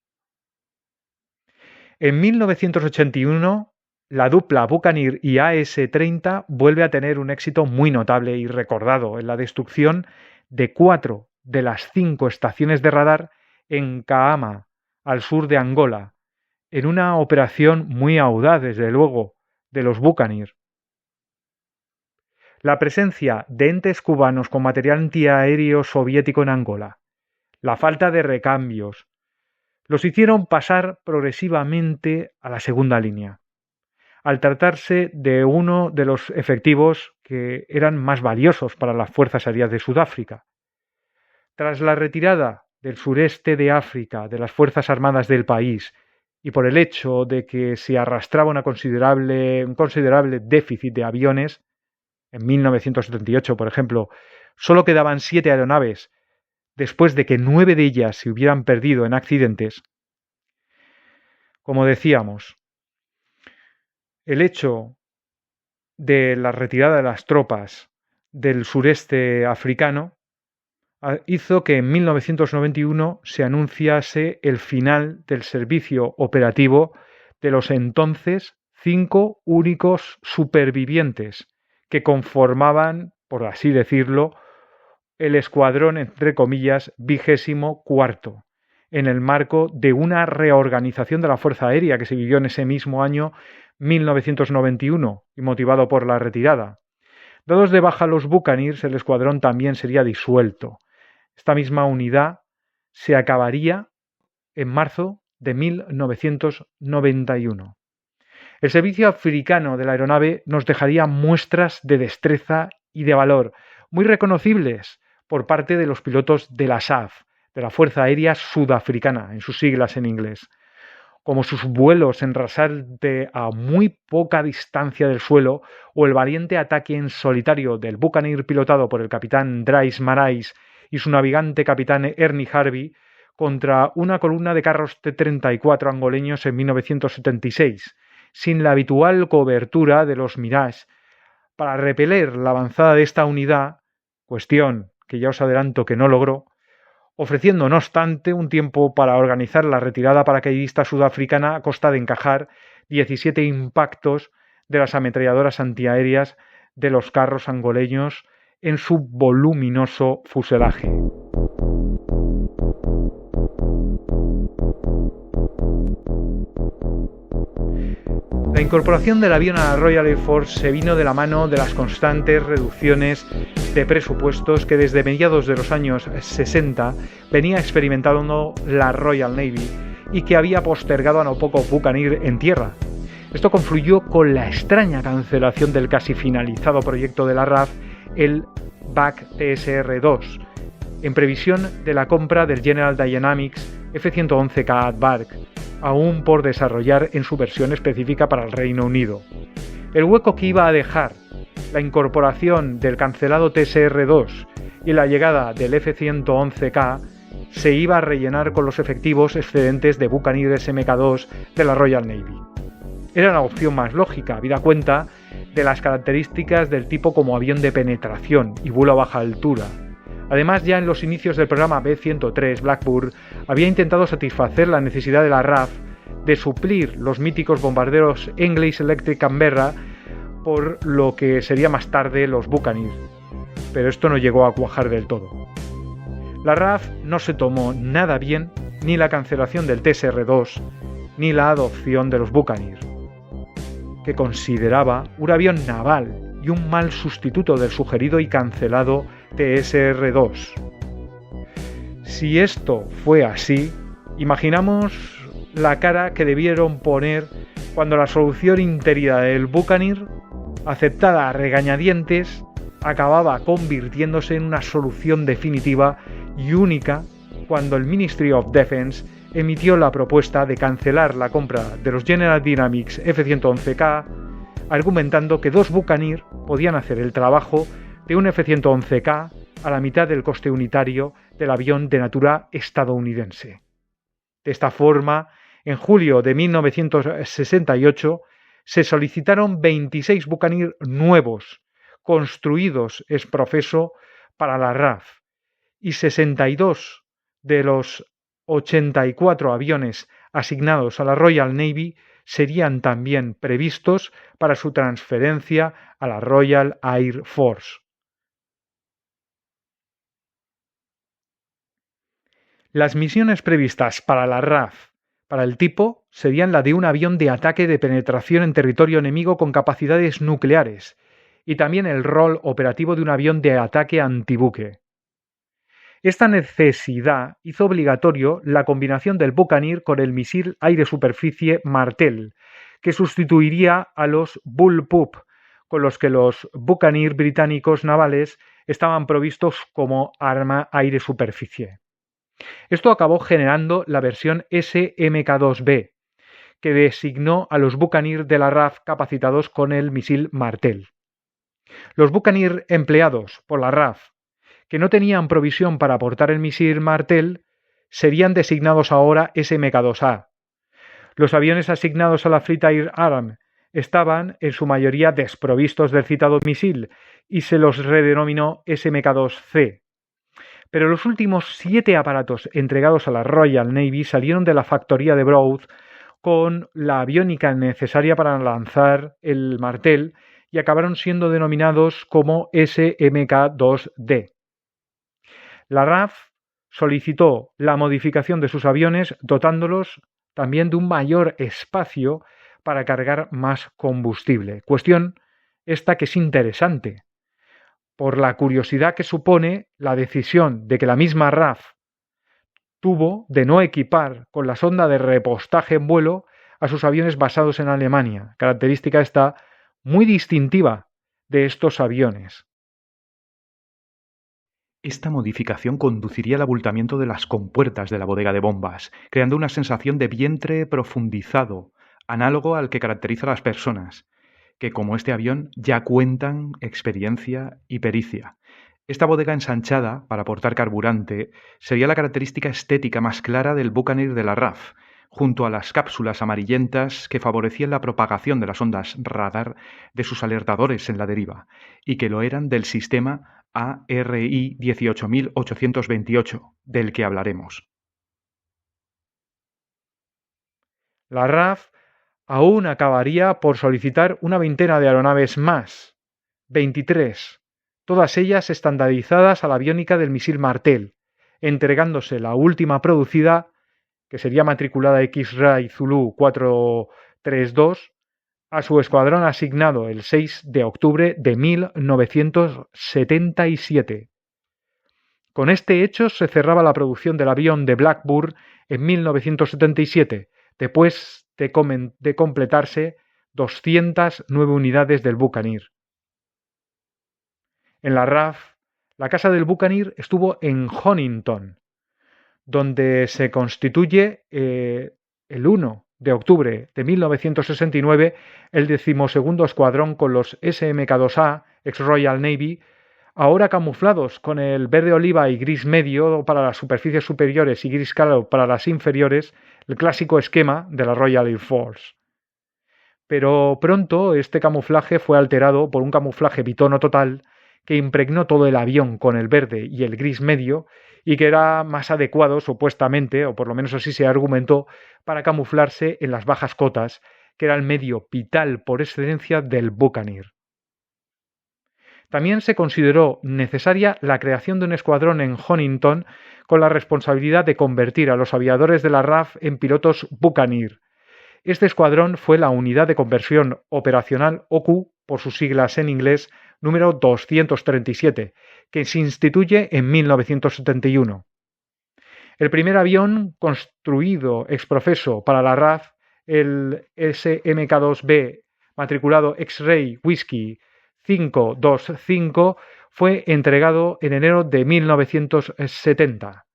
En 1981, la dupla Buccaneer y AS-30 vuelve a tener un éxito muy notable y recordado en la destrucción de 4 de las 5 estaciones de radar en Kahama, al sur de Angola, en una operación muy audaz, desde luego, de los Buccaneer. La presencia de entes cubanos con material antiaéreo soviético en Angola, la falta de recambios, los hicieron pasar progresivamente a la segunda línea, al tratarse de uno de los efectivos que eran más valiosos para las Fuerzas Aéreas de Sudáfrica. Tras la retirada del sureste de África de las Fuerzas Armadas del país y por el hecho de que se arrastraba un considerable déficit de aviones, en 1978, por ejemplo, solo quedaban 7 aeronaves después de que 9 de ellas se hubieran perdido en accidentes. Como decíamos, el hecho de la retirada de las tropas del sureste africano hizo que en 1991 se anunciase el final del servicio operativo de los entonces 5 únicos supervivientes que conformaban, por así decirlo, el escuadrón, entre comillas, 24º, en el marco de una reorganización de la Fuerza Aérea que se vivió en ese mismo año 1991 y motivado por la retirada. Dados de baja los Buccaneers, el escuadrón también sería disuelto. Esta misma unidad se acabaría en marzo de 1991. El servicio africano de la aeronave nos dejaría muestras de destreza y de valor muy reconocibles por parte de los pilotos de la SAF, de la Fuerza Aérea Sudafricana, en sus siglas en inglés, como sus vuelos en rasante a muy poca distancia del suelo o el valiente ataque en solitario del Buccaneer pilotado por el capitán Dries Marais y su navegante capitán Ernie Harvey contra una columna de carros T-34 angoleños en 1976, sin la habitual cobertura de los Mirage, para repeler la avanzada de esta unidad, cuestión que ya os adelanto que no logró, ofreciendo no obstante un tiempo para organizar la retirada paracaidista sudafricana a costa de encajar 17 impactos de las ametralladoras antiaéreas de los carros angoleños en su voluminoso fuselaje. La incorporación del avión a la Royal Air Force se vino de la mano de las constantes reducciones de presupuestos que desde mediados de los años 60 venía experimentando la Royal Navy y que había postergado a no poco Buccaneer en tierra. Esto confluyó con la extraña cancelación del casi finalizado proyecto de la RAF, el BAC TSR-2, en previsión de la compra del General Dynamics F-111K Aardvark, aún por desarrollar en su versión específica para el Reino Unido. El hueco que iba a dejar la incorporación del cancelado TSR-2 y la llegada del F-111K se iba a rellenar con los efectivos excedentes de Buccaneer SMK-2 de la Royal Navy. Era la opción más lógica, habida cuenta de las características del tipo como avión de penetración y vuelo a baja altura. Además, ya en los inicios del programa B-103, Blackbird había intentado satisfacer la necesidad de la RAF de suplir los míticos bombarderos English Electric Canberra por lo que sería más tarde los Buccaneer, pero esto no llegó a cuajar del todo. La RAF no se tomó nada bien ni la cancelación del TSR-2 ni la adopción de los Buccaneer, que consideraba un avión naval y un mal sustituto del sugerido y cancelado TSR-2. Si esto fue así, imaginamos la cara que debieron poner cuando la solución interina del Buccaneer, aceptada a regañadientes, acababa convirtiéndose en una solución definitiva y única cuando el Ministry of Defense emitió la propuesta de cancelar la compra de los General Dynamics F-111K, argumentando que 2 Buccaneer podían hacer el trabajo de un F-111K a la mitad del coste unitario del avión de natura estadounidense. De esta forma, en julio de 1968 se solicitaron 26 Buccaneer nuevos, construidos ex professo para la RAF, y 62 de los 84 aviones asignados a la Royal Navy serían también previstos para su transferencia a la Royal Air Force. Las misiones previstas para la RAF para el tipo serían la de un avión de ataque de penetración en territorio enemigo con capacidades nucleares y también el rol operativo de un avión de ataque antibuque. Esta necesidad hizo obligatorio la combinación del Buccaneer con el misil aire-superficie Martel, que sustituiría a los Bullpup, con los que los Buccaneer británicos navales estaban provistos como arma aire-superficie. Esto acabó generando la versión SMK-2B, que designó a los Buccaneer de la RAF capacitados con el misil Martel. Los Buccaneer empleados por la RAF, que no tenían provisión para aportar el misil Martel, serían designados ahora SMK-2A. Los aviones asignados a la Fleet Air Arm estaban en su mayoría desprovistos del citado misil y se los redenominó SMK-2C. Pero los últimos 7 aparatos entregados a la Royal Navy salieron de la factoría de Brough con la aviónica necesaria para lanzar el Martel y acabaron siendo denominados como SMK-2D. La RAF solicitó la modificación de sus aviones dotándolos también de un mayor espacio para cargar más combustible. Cuestión esta que es interesante, por la curiosidad que supone la decisión de que la misma RAF tuvo de no equipar con la sonda de repostaje en vuelo a sus aviones basados en Alemania, característica esta muy distintiva de estos aviones. Esta modificación conduciría al abultamiento de las compuertas de la bodega de bombas, creando una sensación de vientre profundizado, análogo al que caracteriza a las personas, que como este avión ya cuentan experiencia y pericia. Esta bodega ensanchada para aportar carburante sería la característica estética más clara del Buccaneer de la RAF, junto a las cápsulas amarillentas que favorecían la propagación de las ondas radar de sus alertadores en la deriva, y que lo eran del sistema ARI 18828, del que hablaremos. La RAF aún acabaría por solicitar una veintena de aeronaves más, 23, todas ellas estandarizadas a la aviónica del misil Martel, entregándose la última producida, que sería matriculada X-Ray Zulu 432, a su escuadrón asignado el 6 de octubre de 1977. Con este hecho se cerraba la producción del avión de Blackburn en 1977, después de completarse 209 unidades del Buccaneer. En la RAF, la casa del Buccaneer estuvo en Honington, donde se constituye el 1 de octubre de 1969 el 12º Escuadrón con los SMK-2A, ex-Royal Navy, ahora camuflados con el verde oliva y gris medio para las superficies superiores y gris claro para las inferiores, el clásico esquema de la Royal Air Force. Pero pronto este camuflaje fue alterado por un camuflaje bitono total que impregnó todo el avión con el verde y el gris medio y que era más adecuado supuestamente, o por lo menos así se argumentó, para camuflarse en las bajas cotas, que era el medio vital por excelencia del Buccaneer. También se consideró necesaria la creación de un escuadrón en Honington con la responsabilidad de convertir a los aviadores de la RAF en pilotos Buccaneer. Este escuadrón fue la Unidad de Conversión Operacional OCU, por sus siglas en inglés, número 237, que se instituye en 1971. El primer avión construido ex profeso para la RAF, el SMK-2B, matriculado X-Ray Whiskey 525, fue entregado en enero de 1970.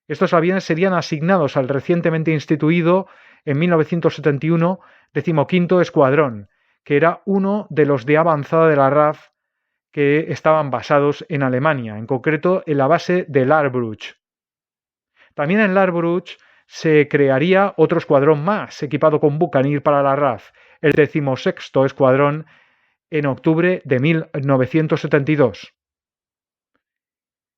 Estos aviones serían asignados al recientemente instituido en 1971 15º Escuadrón, que era uno de los de avanzada de la RAF que estaban basados en Alemania, en concreto en la base de Larbruch. También en Larbruch se crearía otro escuadrón más, equipado con Buccaneer para la RAF, el 16º Escuadrón, en octubre de 1972.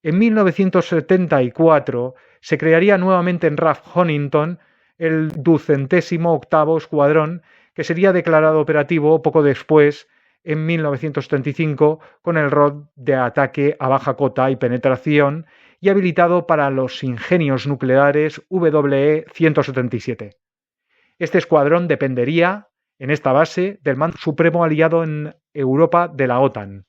En 1974 se crearía nuevamente en RAF Honington el 208º Escuadrón, que sería declarado operativo poco después, en 1975, con el rol de ataque a baja cota y penetración y habilitado para los ingenios nucleares WE-177. Este escuadrón dependería, en esta base, del mando supremo aliado en Europa de la OTAN.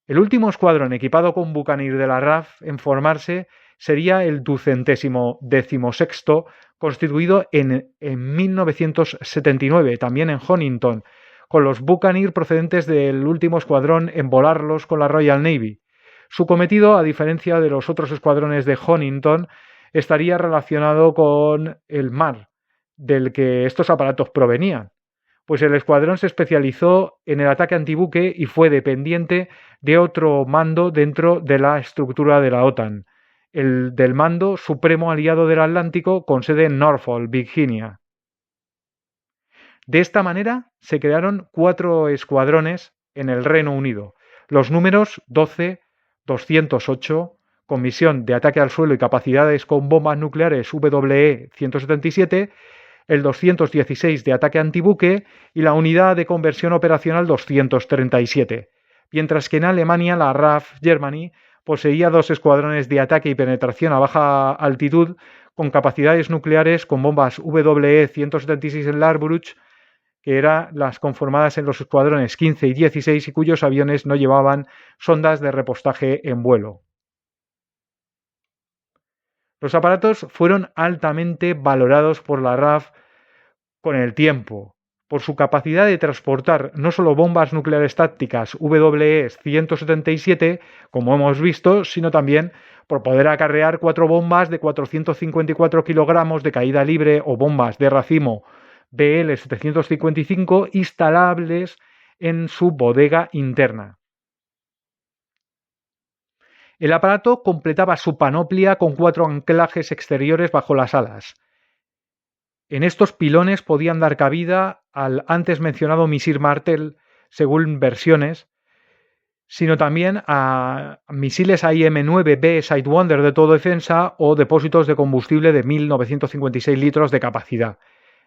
El último escuadrón equipado con Buccaneer de la RAF en formarse sería el 216º, constituido en 1979, también en Honington, con los Buccaneer procedentes del último escuadrón en volarlos con la Royal Navy. Su cometido, a diferencia de los otros escuadrones de Honington, estaría relacionado con el mar, del que estos aparatos provenían, pues el escuadrón se especializó en el ataque antibuque y fue dependiente de otro mando dentro de la estructura de la OTAN, el del Mando Supremo Aliado del Atlántico con sede en Norfolk, Virginia. De esta manera se crearon 4 escuadrones en el Reino Unido, los números 12, 208, con misión de ataque al suelo y capacidades con bombas nucleares WE-177, el 216 de ataque antibuque y la unidad de conversión operacional 237, mientras que en Alemania la RAF Germany poseía 2 escuadrones de ataque y penetración a baja altitud con capacidades nucleares con bombas WE-176 en Larbruch, que eran las conformadas en los escuadrones 15 y 16 y cuyos aviones no llevaban sondas de repostaje en vuelo. Los aparatos fueron altamente valorados por la RAF con el tiempo, por su capacidad de transportar no solo bombas nucleares tácticas WE-177, como hemos visto, sino también por poder acarrear 4 bombas de 454 kilogramos de caída libre o bombas de racimo BL-755 instalables en su bodega interna. El aparato completaba su panoplia con 4 anclajes exteriores bajo las alas. En estos pilones podían dar cabida al antes mencionado misil Martel, según versiones, sino también a misiles AIM-9B Sidewinder de todo defensa o depósitos de combustible de 1.956 litros de capacidad.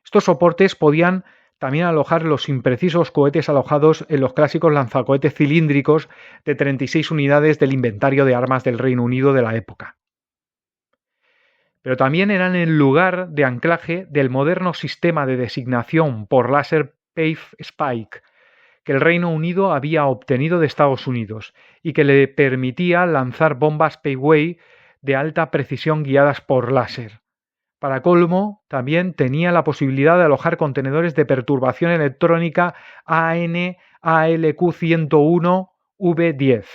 Estos soportes podían también alojar los imprecisos cohetes alojados en los clásicos lanzacohetes cilíndricos de 36 unidades del inventario de armas del Reino Unido de la época. Pero también eran el lugar de anclaje del moderno sistema de designación por láser PAVE Spike que el Reino Unido había obtenido de Estados Unidos y que le permitía lanzar bombas Paveway de alta precisión guiadas por láser. Para colmo, también tenía la posibilidad de alojar contenedores de perturbación electrónica AN-ALQ-101V10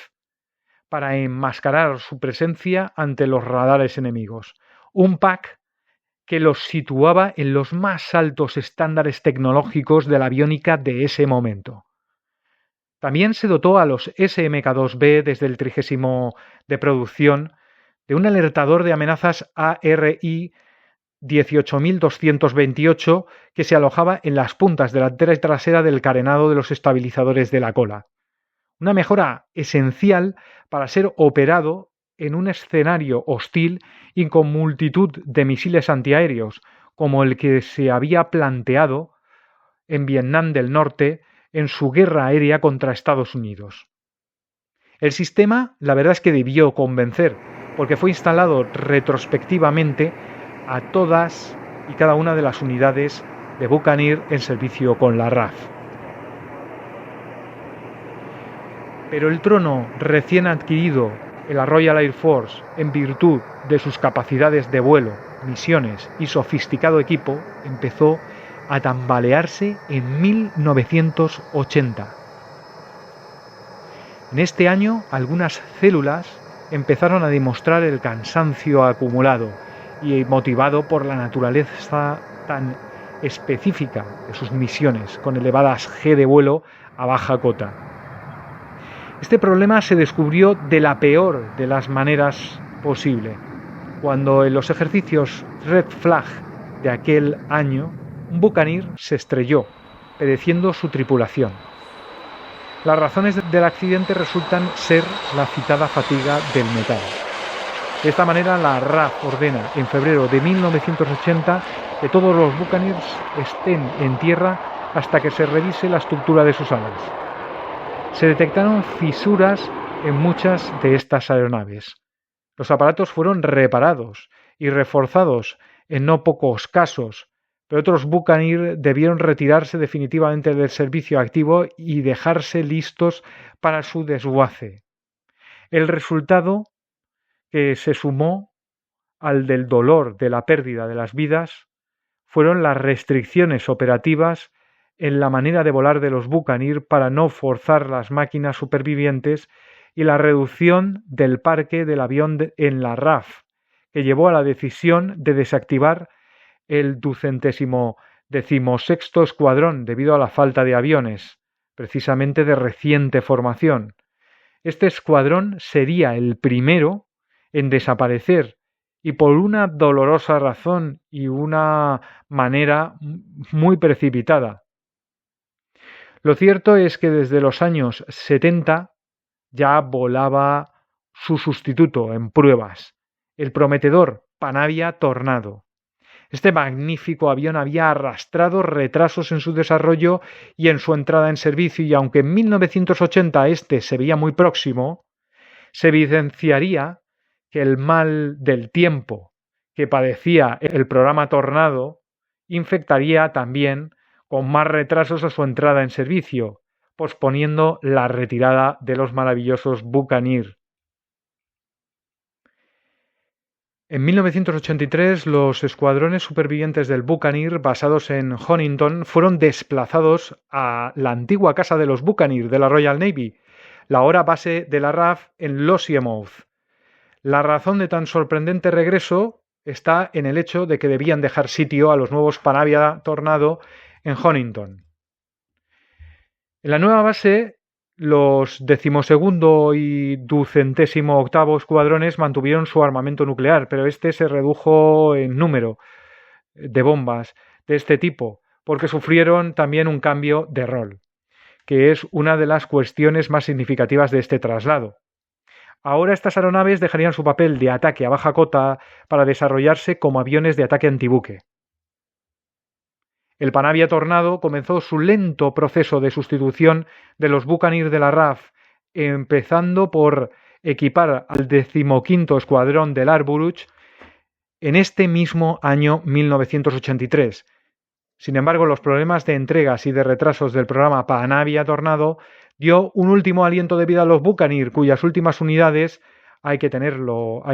para enmascarar su presencia ante los radares enemigos. Un pack que los situaba en los más altos estándares tecnológicos de la aviónica de ese momento. También se dotó a los SMK-2B desde el 30º de producción de un alertador de amenazas ARI 18.228 que se alojaba en las puntas delantera y trasera del carenado de los estabilizadores de la cola. Una mejora esencial para ser operado en un escenario hostil y con multitud de misiles antiaéreos, como el que se había planteado en Vietnam del Norte en su guerra aérea contra Estados Unidos. El sistema, la verdad es que debió convencer, porque fue instalado retrospectivamente a todas y cada una de las unidades de Buccaneer en servicio con la RAF. Pero el trono recién adquirido en la Royal Air Force en virtud de sus capacidades de vuelo, misiones y sofisticado equipo empezó a tambalearse en 1980. En este año, algunas células empezaron a demostrar el cansancio acumulado y motivado por la naturaleza tan específica de sus misiones, con elevadas G de vuelo a baja cota. Este problema se descubrió de la peor de las maneras posible, cuando en los ejercicios Red Flag de aquel año, un Buccaneer se estrelló, pereciendo su tripulación. Las razones del accidente resultan ser la citada fatiga del metal. De esta manera, la RAF ordena en febrero de 1980 que todos los Buccaneers estén en tierra hasta que se revise la estructura de sus alas. Se detectaron fisuras en muchas de estas aeronaves. Los aparatos fueron reparados y reforzados en no pocos casos, pero otros Buccaneer debieron retirarse definitivamente del servicio activo y dejarse listos para su desguace. El resultado, que se sumó al del dolor de la pérdida de las vidas, fueron las restricciones operativas en la manera de volar de los Buccaneer para no forzar las máquinas supervivientes y la reducción del parque del avión en la RAF, que llevó a la decisión de desactivar el 216º Escuadrón debido a la falta de aviones, precisamente de reciente formación. Este escuadrón sería el primero en desaparecer y por una dolorosa razón y una manera muy precipitada. Lo cierto es que desde los años 70 ya volaba su sustituto en pruebas, el prometedor Panavia Tornado. Este magnífico avión había arrastrado retrasos en su desarrollo y en su entrada en servicio, y aunque en 1980 este se veía muy próximo, se evidenciaría que el mal del tiempo que padecía el programa Tornado infectaría también con más retrasos a su entrada en servicio, posponiendo la retirada de los maravillosos Buccaneer. En 1983, los escuadrones supervivientes del Buccaneer, basados en Huntington, fueron desplazados a la antigua casa de los Buccaneer de la Royal Navy, la ahora base de la RAF en Lossiemouth. La razón de tan sorprendente regreso está en el hecho de que debían dejar sitio a los nuevos Panavia Tornado en Huntington. En la nueva base, los 12º y 208º escuadrones mantuvieron su armamento nuclear, pero este se redujo en número de bombas de este tipo, porque sufrieron también un cambio de rol, que es una de las cuestiones más significativas de este traslado. Ahora estas aeronaves dejarían su papel de ataque a baja cota para desarrollarse como aviones de ataque antibuque. El Panavia Tornado comenzó su lento proceso de sustitución de los Buccaneer de la RAF, empezando por equipar al 15º Escuadrón del Arborough en este mismo año 1983. Sin embargo, los problemas de entregas y de retrasos del programa Panavia Tornado dio un último aliento de vida a los Buccaneer, cuyas últimas unidades hay que tenerlo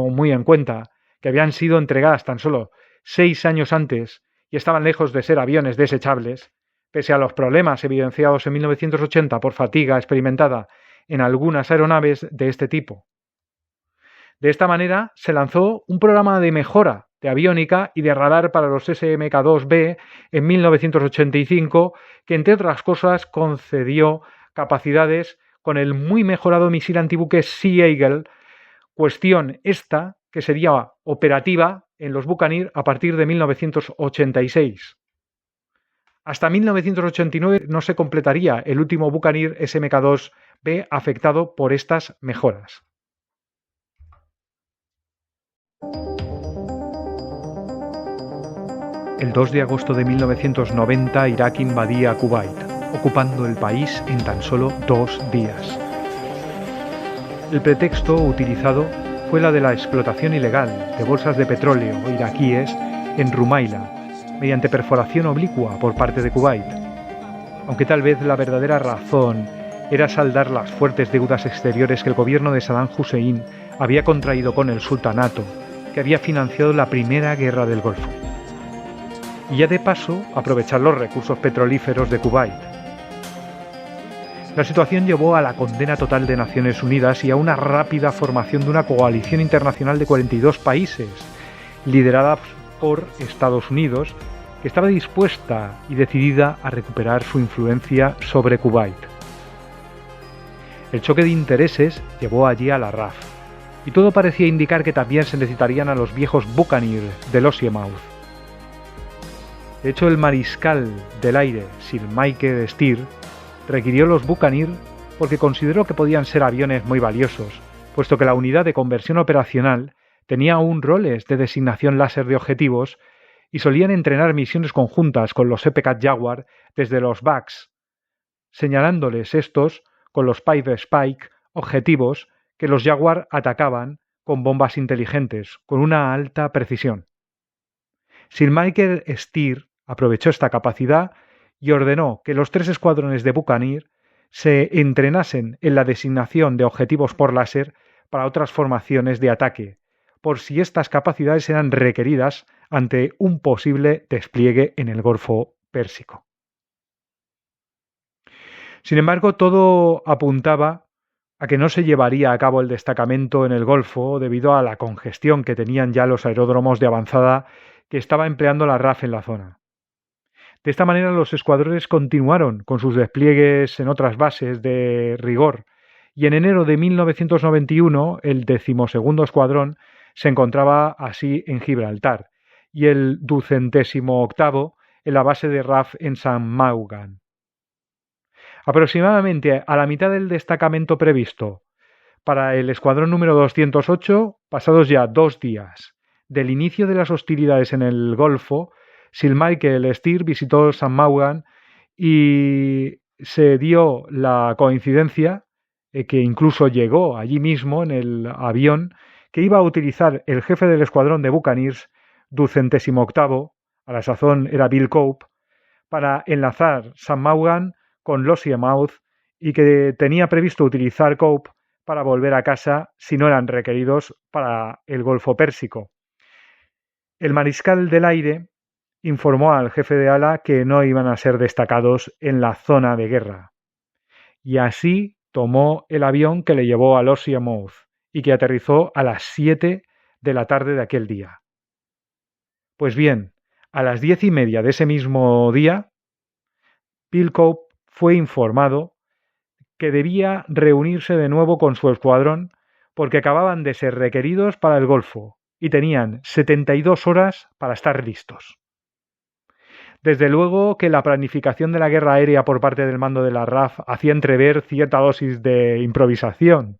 muy en cuenta, que habían sido entregadas tan solo 6 años antes y estaban lejos de ser aviones desechables, pese a los problemas evidenciados en 1980 por fatiga experimentada en algunas aeronaves de este tipo. De esta manera se lanzó un programa de mejora de aviónica y de radar para los SMK-2B en 1985, que entre otras cosas concedió capacidades con el muy mejorado misil antibuque Sea Eagle, cuestión esta que sería operativa en los Buccaneer a partir de 1986. Hasta 1989 no se completaría el último Buccaneer SMK-2B afectado por estas mejoras. El 2 de agosto de 1990, Irak invadía Kuwait, ocupando el país en tan solo 2 días. El pretexto utilizado fue la de la explotación ilegal de bolsas de petróleo iraquíes en Rumaila, mediante perforación oblicua por parte de Kuwait, aunque tal vez la verdadera razón era saldar las fuertes deudas exteriores que el gobierno de Saddam Hussein había contraído con el sultanato, que había financiado la primera guerra del Golfo. Y ya de paso, aprovechar los recursos petrolíferos de Kuwait. La situación llevó a la condena total de Naciones Unidas y a una rápida formación de una coalición internacional de 42 países, liderada por Estados Unidos, que estaba dispuesta y decidida a recuperar su influencia sobre Kuwait. El choque de intereses llevó allí a la RAF, y todo parecía indicar que también se necesitarían a los viejos Buccaneer de Lossiemouth. De hecho, el mariscal del aire, Sir Michael Steer, requirió los Buccaneer porque consideró que podían ser aviones muy valiosos, puesto que la unidad de conversión operacional tenía aún roles de designación láser de objetivos y solían entrenar misiones conjuntas con los EPCAT Jaguar desde los BACs, señalándoles estos con los Pipe Spike objetivos que los Jaguar atacaban con bombas inteligentes, con una alta precisión. Sir Michael Steer aprovechó esta capacidad y ordenó que los 3 escuadrones de Buccaneer se entrenasen en la designación de objetivos por láser para otras formaciones de ataque, por si estas capacidades eran requeridas ante un posible despliegue en el Golfo Pérsico. Sin embargo, todo apuntaba a que no se llevaría a cabo el destacamento en el Golfo debido a la congestión que tenían ya los aeródromos de avanzada que estaba empleando la RAF en la zona. De esta manera los escuadrones continuaron con sus despliegues en otras bases de rigor y en enero de 1991 el 12º Escuadrón se encontraba así en Gibraltar y el 208º en la base de RAF en San Maugan. Aproximadamente a la mitad del destacamento previsto para el escuadrón número 208, pasados ya 2 días del inicio de las hostilidades en el Golfo, Sir Michael Steer visitó St. Maughan y se dio la coincidencia que incluso llegó allí mismo en el avión que iba a utilizar el jefe del escuadrón de Buccaneers, 208º, a la sazón era Bill Cope, para enlazar St. Maughan con Lossiemouth y que tenía previsto utilizar Cope para volver a casa si no eran requeridos para el Golfo Pérsico. El mariscal del aire informó al jefe de ala que no iban a ser destacados en la zona de guerra. Y así tomó el avión que le llevó a Lossiemouth y que aterrizó a las 7 de la tarde de aquel día. Pues bien, a las 10:30 de ese mismo día, Bill Cope fue informado que debía reunirse de nuevo con su escuadrón porque acababan de ser requeridos para el Golfo y tenían 72 horas para estar listos. Desde luego que la planificación de la guerra aérea por parte del mando de la RAF hacía entrever cierta dosis de improvisación.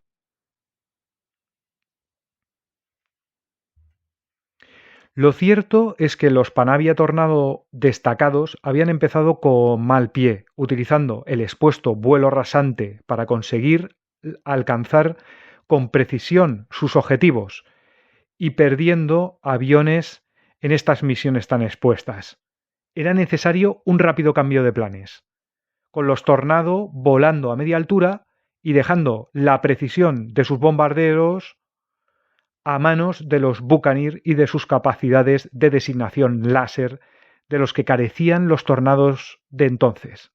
Lo cierto es que los Panavia Tornado destacados habían empezado con mal pie, utilizando el expuesto vuelo rasante para conseguir alcanzar con precisión sus objetivos y perdiendo aviones en estas misiones tan expuestas. Era necesario un rápido cambio de planes, con los Tornado volando a media altura y dejando la precisión de sus bombarderos a manos de los Buccaneer y de sus capacidades de designación láser de los que carecían los Tornados de entonces.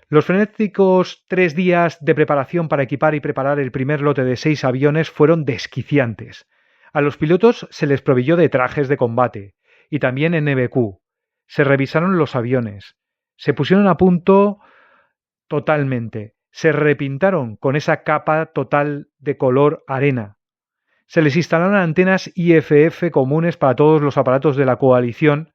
Los frenéticos 3 días de preparación para equipar y preparar el primer lote de 6 aviones fueron desquiciantes. A los pilotos se les proveyó de trajes de combate y también NBQ. Se revisaron los aviones, se pusieron a punto totalmente, se repintaron con esa capa total de color arena. Se les instalaron antenas IFF comunes para todos los aparatos de la coalición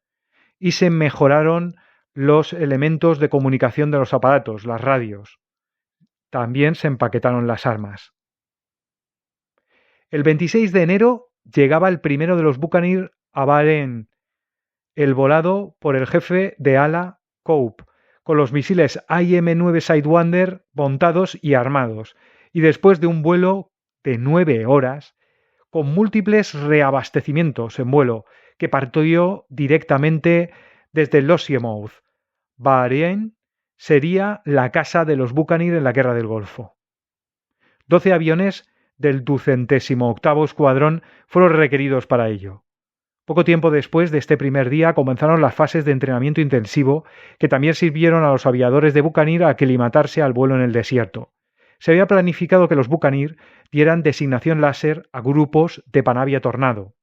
y se mejoraron los elementos de comunicación de los aparatos, las radios. También se empaquetaron las armas. El 26 de enero llegaba el primero de los Buccaneer a Bahrein, el volado por el jefe de ala Cope, con los misiles IM-9 Sidewinder montados y armados, y después de un vuelo de 9 horas, con múltiples reabastecimientos en vuelo, que partió directamente desde Lossiemouth. Bahrein sería la casa de los Buccaneer en la Guerra del Golfo. 12 aviones del 208º Escuadrón fueron requeridos para ello. Poco tiempo después de este primer día comenzaron las fases de entrenamiento intensivo que también sirvieron a los aviadores de Buccaneer a aclimatarse al vuelo en el desierto. Se había planificado que los Buccaneer dieran designación láser a grupos de Panavia Tornado.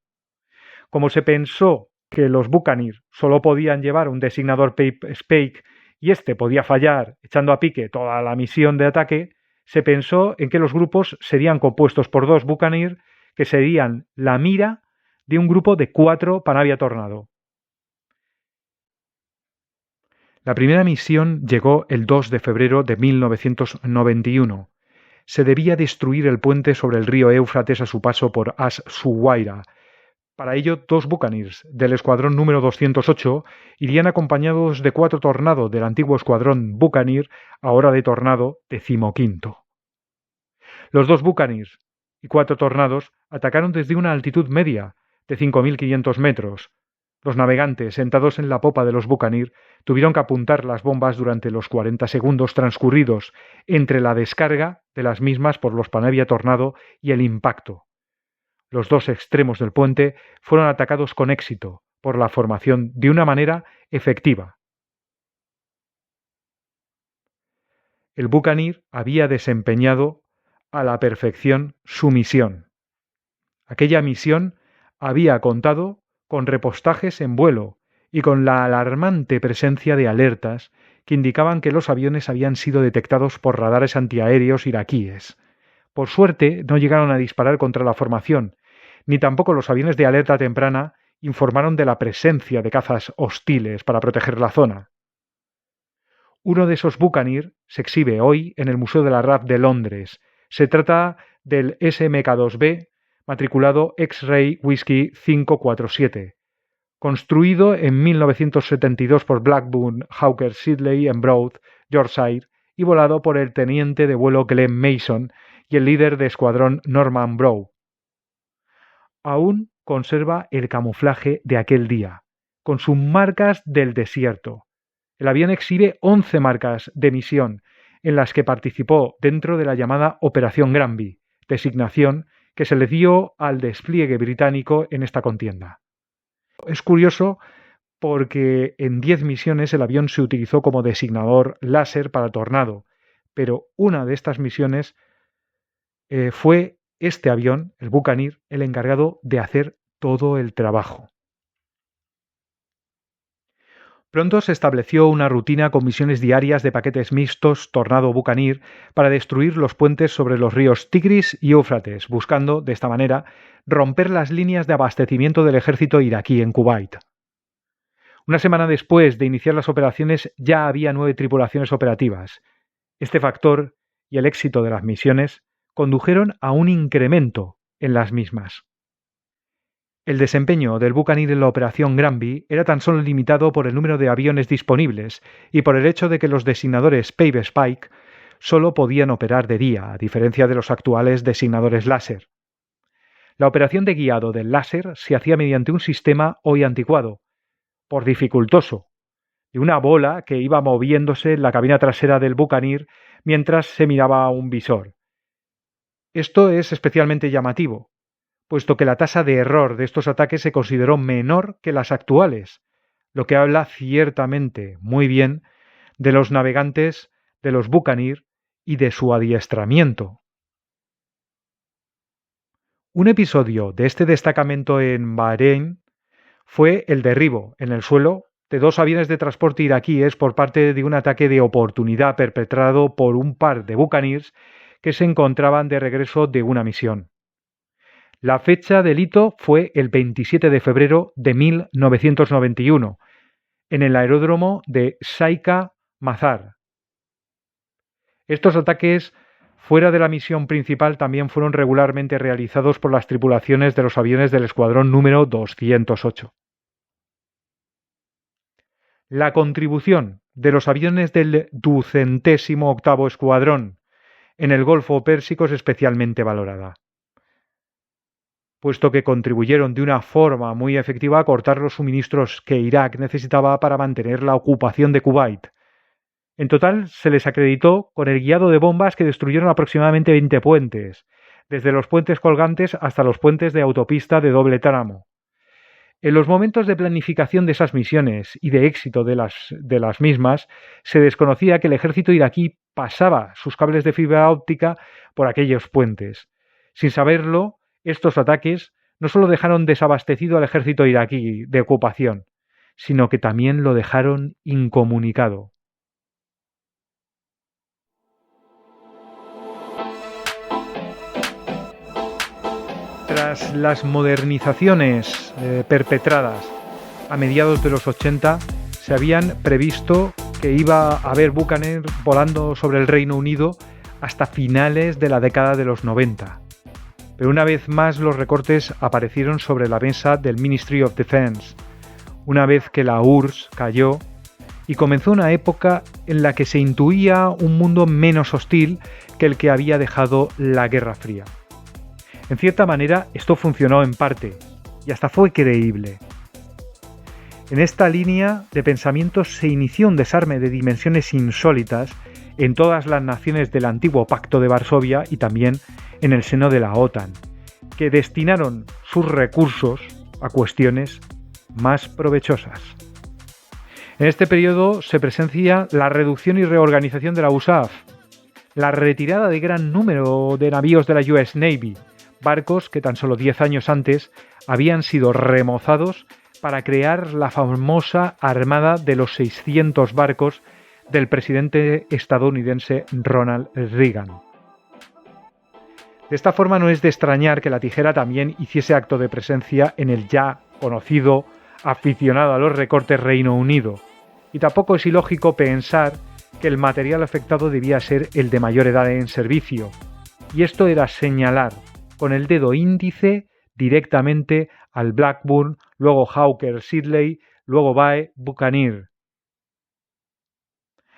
Como se pensó que los Buccaneer solo podían llevar un designador Spake y este podía fallar echando a pique toda la misión de ataque, se pensó en que los grupos serían compuestos por 2 Buccaneer que serían la mira de un grupo de 4 Panavia Tornado. La primera misión llegó el 2 de febrero de 1991. Se debía destruir el puente sobre el río Éufrates a su paso por As-Suwaira. Para ello, 2 Buccaneers del escuadrón número 208 irían acompañados de 4 Tornado del antiguo escuadrón Buccaneer, ahora de Tornado 15º. Los 2 Buccaneers y 4 Tornados atacaron desde una altitud media de 5.500 metros. Los navegantes, sentados en la popa de los Buccaneer, tuvieron que apuntar las bombas durante los 40 segundos transcurridos entre la descarga de las mismas por los Panavia Tornado y el impacto. Los 2 extremos del puente fueron atacados con éxito por la formación de una manera efectiva. El Buccaneer había desempeñado a la perfección su misión. Aquella misión había contado con repostajes en vuelo y con la alarmante presencia de alertas que indicaban que los aviones habían sido detectados por radares antiaéreos iraquíes. Por suerte, no llegaron a disparar contra la formación, ni tampoco los aviones de alerta temprana informaron de la presencia de cazas hostiles para proteger la zona. Uno de esos Buccaneer se exhibe hoy en el Museo de la RAF de Londres. Se trata del SMK-2B, matriculado X-Ray Whiskey 547, construido en 1972 por Blackburn Hawker Siddeley en Broad, Yorkshire, y volado por el teniente de vuelo Glenn Mason y el líder de escuadrón Norman Brough. Aún conserva el camuflaje de aquel día, con sus marcas del desierto. El avión exhibe 11 marcas de misión, en las que participó dentro de la llamada Operación Granby, designación que se le dio al despliegue británico en esta contienda. Es curioso porque en 10 misiones el avión se utilizó como designador láser para Tornado, pero una de estas misiones fue este avión, el Buccaneer, el encargado de hacer todo el trabajo. Pronto se estableció una rutina con misiones diarias de paquetes mixtos Tornado-Buccaneer para destruir los puentes sobre los ríos Tigris y Éufrates, buscando, de esta manera, romper las líneas de abastecimiento del ejército iraquí en Kuwait. Una semana después de iniciar las operaciones ya había 9 tripulaciones operativas. Este factor y el éxito de las misiones condujeron a un incremento en las mismas. El desempeño del Buccaneer en la Operación Granby era tan solo limitado por el número de aviones disponibles y por el hecho de que los designadores Pave Spike solo podían operar de día, a diferencia de los actuales designadores láser. La operación de guiado del láser se hacía mediante un sistema hoy anticuado, por dificultoso, de una bola que iba moviéndose en la cabina trasera del Buccaneer mientras se miraba a un visor. Esto es especialmente llamativo, puesto que la tasa de error de estos ataques se consideró menor que las actuales, lo que habla ciertamente muy bien de los navegantes de los Buccaneer y de su adiestramiento. Un episodio de este destacamento en Bahrein fue el derribo en el suelo de 2 aviones de transporte iraquíes por parte de un ataque de oportunidad perpetrado por un par de Buccaneers que se encontraban de regreso de una misión. La fecha del hito fue el 27 de febrero de 1991, en el aeródromo de Saika Mazar. Estos ataques fuera de la misión principal también fueron regularmente realizados por las tripulaciones de los aviones del escuadrón número 208. La contribución de los aviones del 208º Escuadrón en el Golfo Pérsico es especialmente valorada, puesto que contribuyeron de una forma muy efectiva a cortar los suministros que Irak necesitaba para mantener la ocupación de Kuwait. En total se les acreditó con el guiado de bombas que destruyeron aproximadamente 20 puentes, desde los puentes colgantes hasta los puentes de autopista de doble tramo. En los momentos de planificación de esas misiones y de éxito de las mismas, se desconocía que el ejército iraquí pasaba sus cables de fibra óptica por aquellos puentes. Sin saberlo, estos ataques no solo dejaron desabastecido al ejército iraquí de ocupación, sino que también lo dejaron incomunicado. Tras las modernizaciones perpetradas a mediados de los 80, se habían previsto que iba a haber Buccaneer volando sobre el Reino Unido hasta finales de la década de los 90. Pero una vez más los recortes aparecieron sobre la mesa del Ministry of Defense, una vez que la URSS cayó y comenzó una época en la que se intuía un mundo menos hostil que el que había dejado la Guerra Fría. En cierta manera, esto funcionó en parte, y hasta fue creíble. En esta línea de pensamiento se inició un desarme de dimensiones insólitas en todas las naciones del antiguo Pacto de Varsovia y también en el seno de la OTAN, que destinaron sus recursos a cuestiones más provechosas. En este periodo se presencia la reducción y reorganización de la USAF, la retirada de gran número de navíos de la US Navy, barcos que tan solo 10 años antes habían sido remozados para crear la famosa Armada de los 600 barcos del presidente estadounidense Ronald Reagan. De esta forma no es de extrañar que la tijera también hiciese acto de presencia en el ya conocido aficionado a los recortes Reino Unido, y tampoco es ilógico pensar que el material afectado debía ser el de mayor edad en servicio, y esto era señalar con el dedo índice directamente al Blackburn, luego Hawker Siddeley, luego Bae Buccaneer.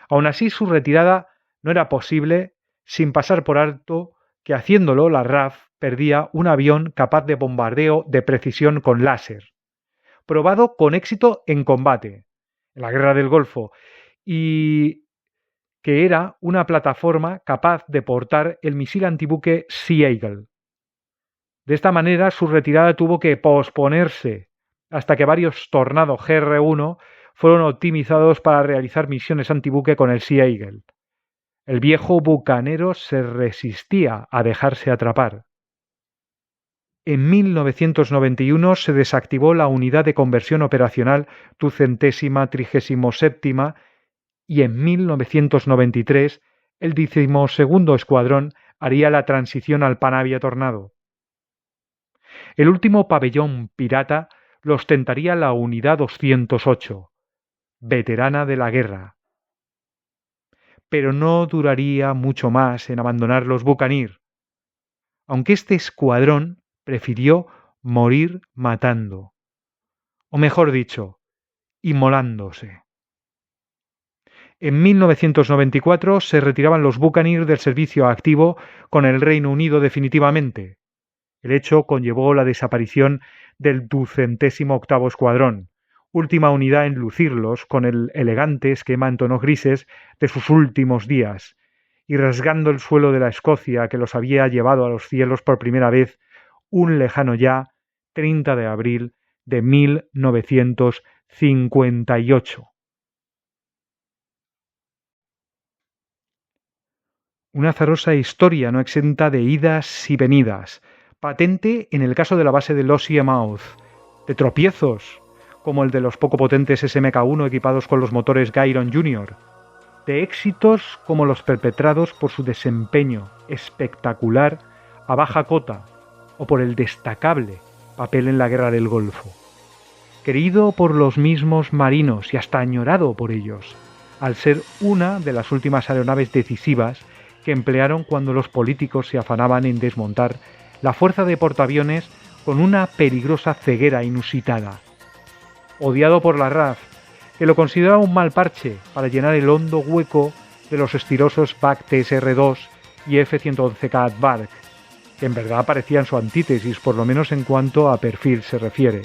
Aún así, su retirada no era posible sin pasar por alto que haciéndolo la RAF perdía un avión capaz de bombardeo de precisión con láser, probado con éxito en combate, en la Guerra del Golfo, y que era una plataforma capaz de portar el misil antibuque Sea Eagle. De esta manera, su retirada tuvo que posponerse hasta que varios Tornado GR-1 fueron optimizados para realizar misiones antibuque con el Sea Eagle. El viejo bucanero se resistía a dejarse atrapar. En 1991 se desactivó la unidad de conversión operacional 237ª y en 1993 el 12º Escuadrón haría la transición al Panavia Tornado. El último pabellón pirata lo ostentaría la Unidad 208, veterana de la guerra. Pero no duraría mucho más en abandonar los Buccaneer, aunque este escuadrón prefirió morir matando, o mejor dicho, inmolándose. En 1994 se retiraban los Buccaneer del servicio activo con el Reino Unido definitivamente. El hecho conllevó la desaparición del 208º Escuadrón, última unidad en lucirlos con el elegante esquema en tonos grises de sus últimos días, y rasgando el suelo de la Escocia que los había llevado a los cielos por primera vez un lejano ya 30 de abril de 1958. Una azarosa historia no exenta de idas y venidas, patente en el caso de la base de Lossiemouth, de tropiezos, como el de los poco potentes SMK-1 equipados con los motores Gyron Jr., de éxitos como los perpetrados por su desempeño espectacular a baja cota o por el destacable papel en la Guerra del Golfo. Querido por los mismos marinos y hasta añorado por ellos, al ser una de las últimas aeronaves decisivas que emplearon cuando los políticos se afanaban en desmontar la fuerza de portaaviones con una peligrosa ceguera inusitada. Odiado por la RAF, que lo consideraba un mal parche para llenar el hondo hueco de los estilosos BAC TSR-2 y F-111K Advark, que en verdad parecían su antítesis, por lo menos en cuanto a perfil se refiere,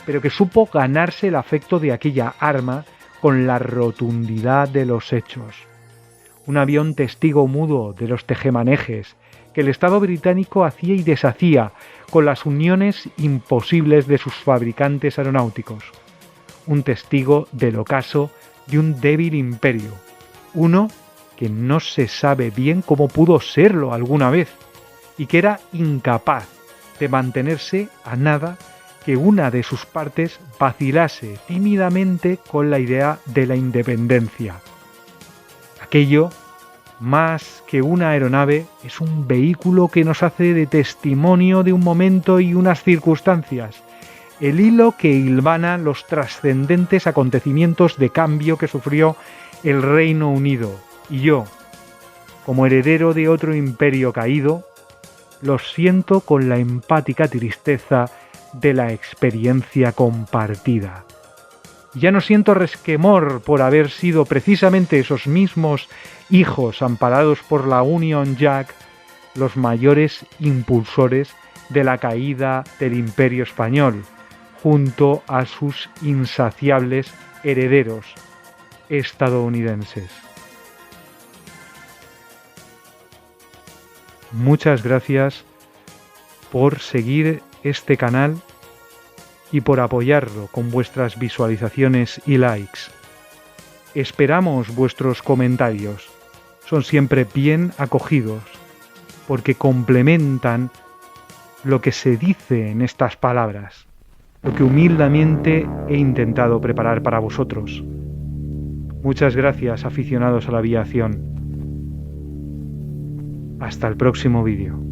pero que supo ganarse el afecto de aquella arma con la rotundidad de los hechos. Un avión testigo mudo de los tejemanejes que el Estado británico hacía y deshacía con las uniones imposibles de sus fabricantes aeronáuticos. Un testigo del ocaso de un débil imperio, uno que no se sabe bien cómo pudo serlo alguna vez y que era incapaz de mantenerse a nada que una de sus partes vacilase tímidamente con la idea de la independencia. Aquello, más que una aeronave, es un vehículo que nos hace de testimonio de un momento y unas circunstancias, el hilo que hilvana los trascendentes acontecimientos de cambio que sufrió el Reino Unido, y yo, como heredero de otro imperio caído, lo siento con la empática tristeza de la experiencia compartida. Ya no siento resquemor por haber sido precisamente esos mismos hijos amparados por la Union Jack los mayores impulsores de la caída del Imperio Español, junto a sus insaciables herederos estadounidenses. Muchas gracias por seguir este canal y por apoyarlo con vuestras visualizaciones y likes. Esperamos vuestros comentarios. Son siempre bien acogidos porque complementan lo que se dice en estas palabras, lo que humildemente he intentado preparar para vosotros. Muchas gracias, aficionados a la aviación. Hasta el próximo vídeo.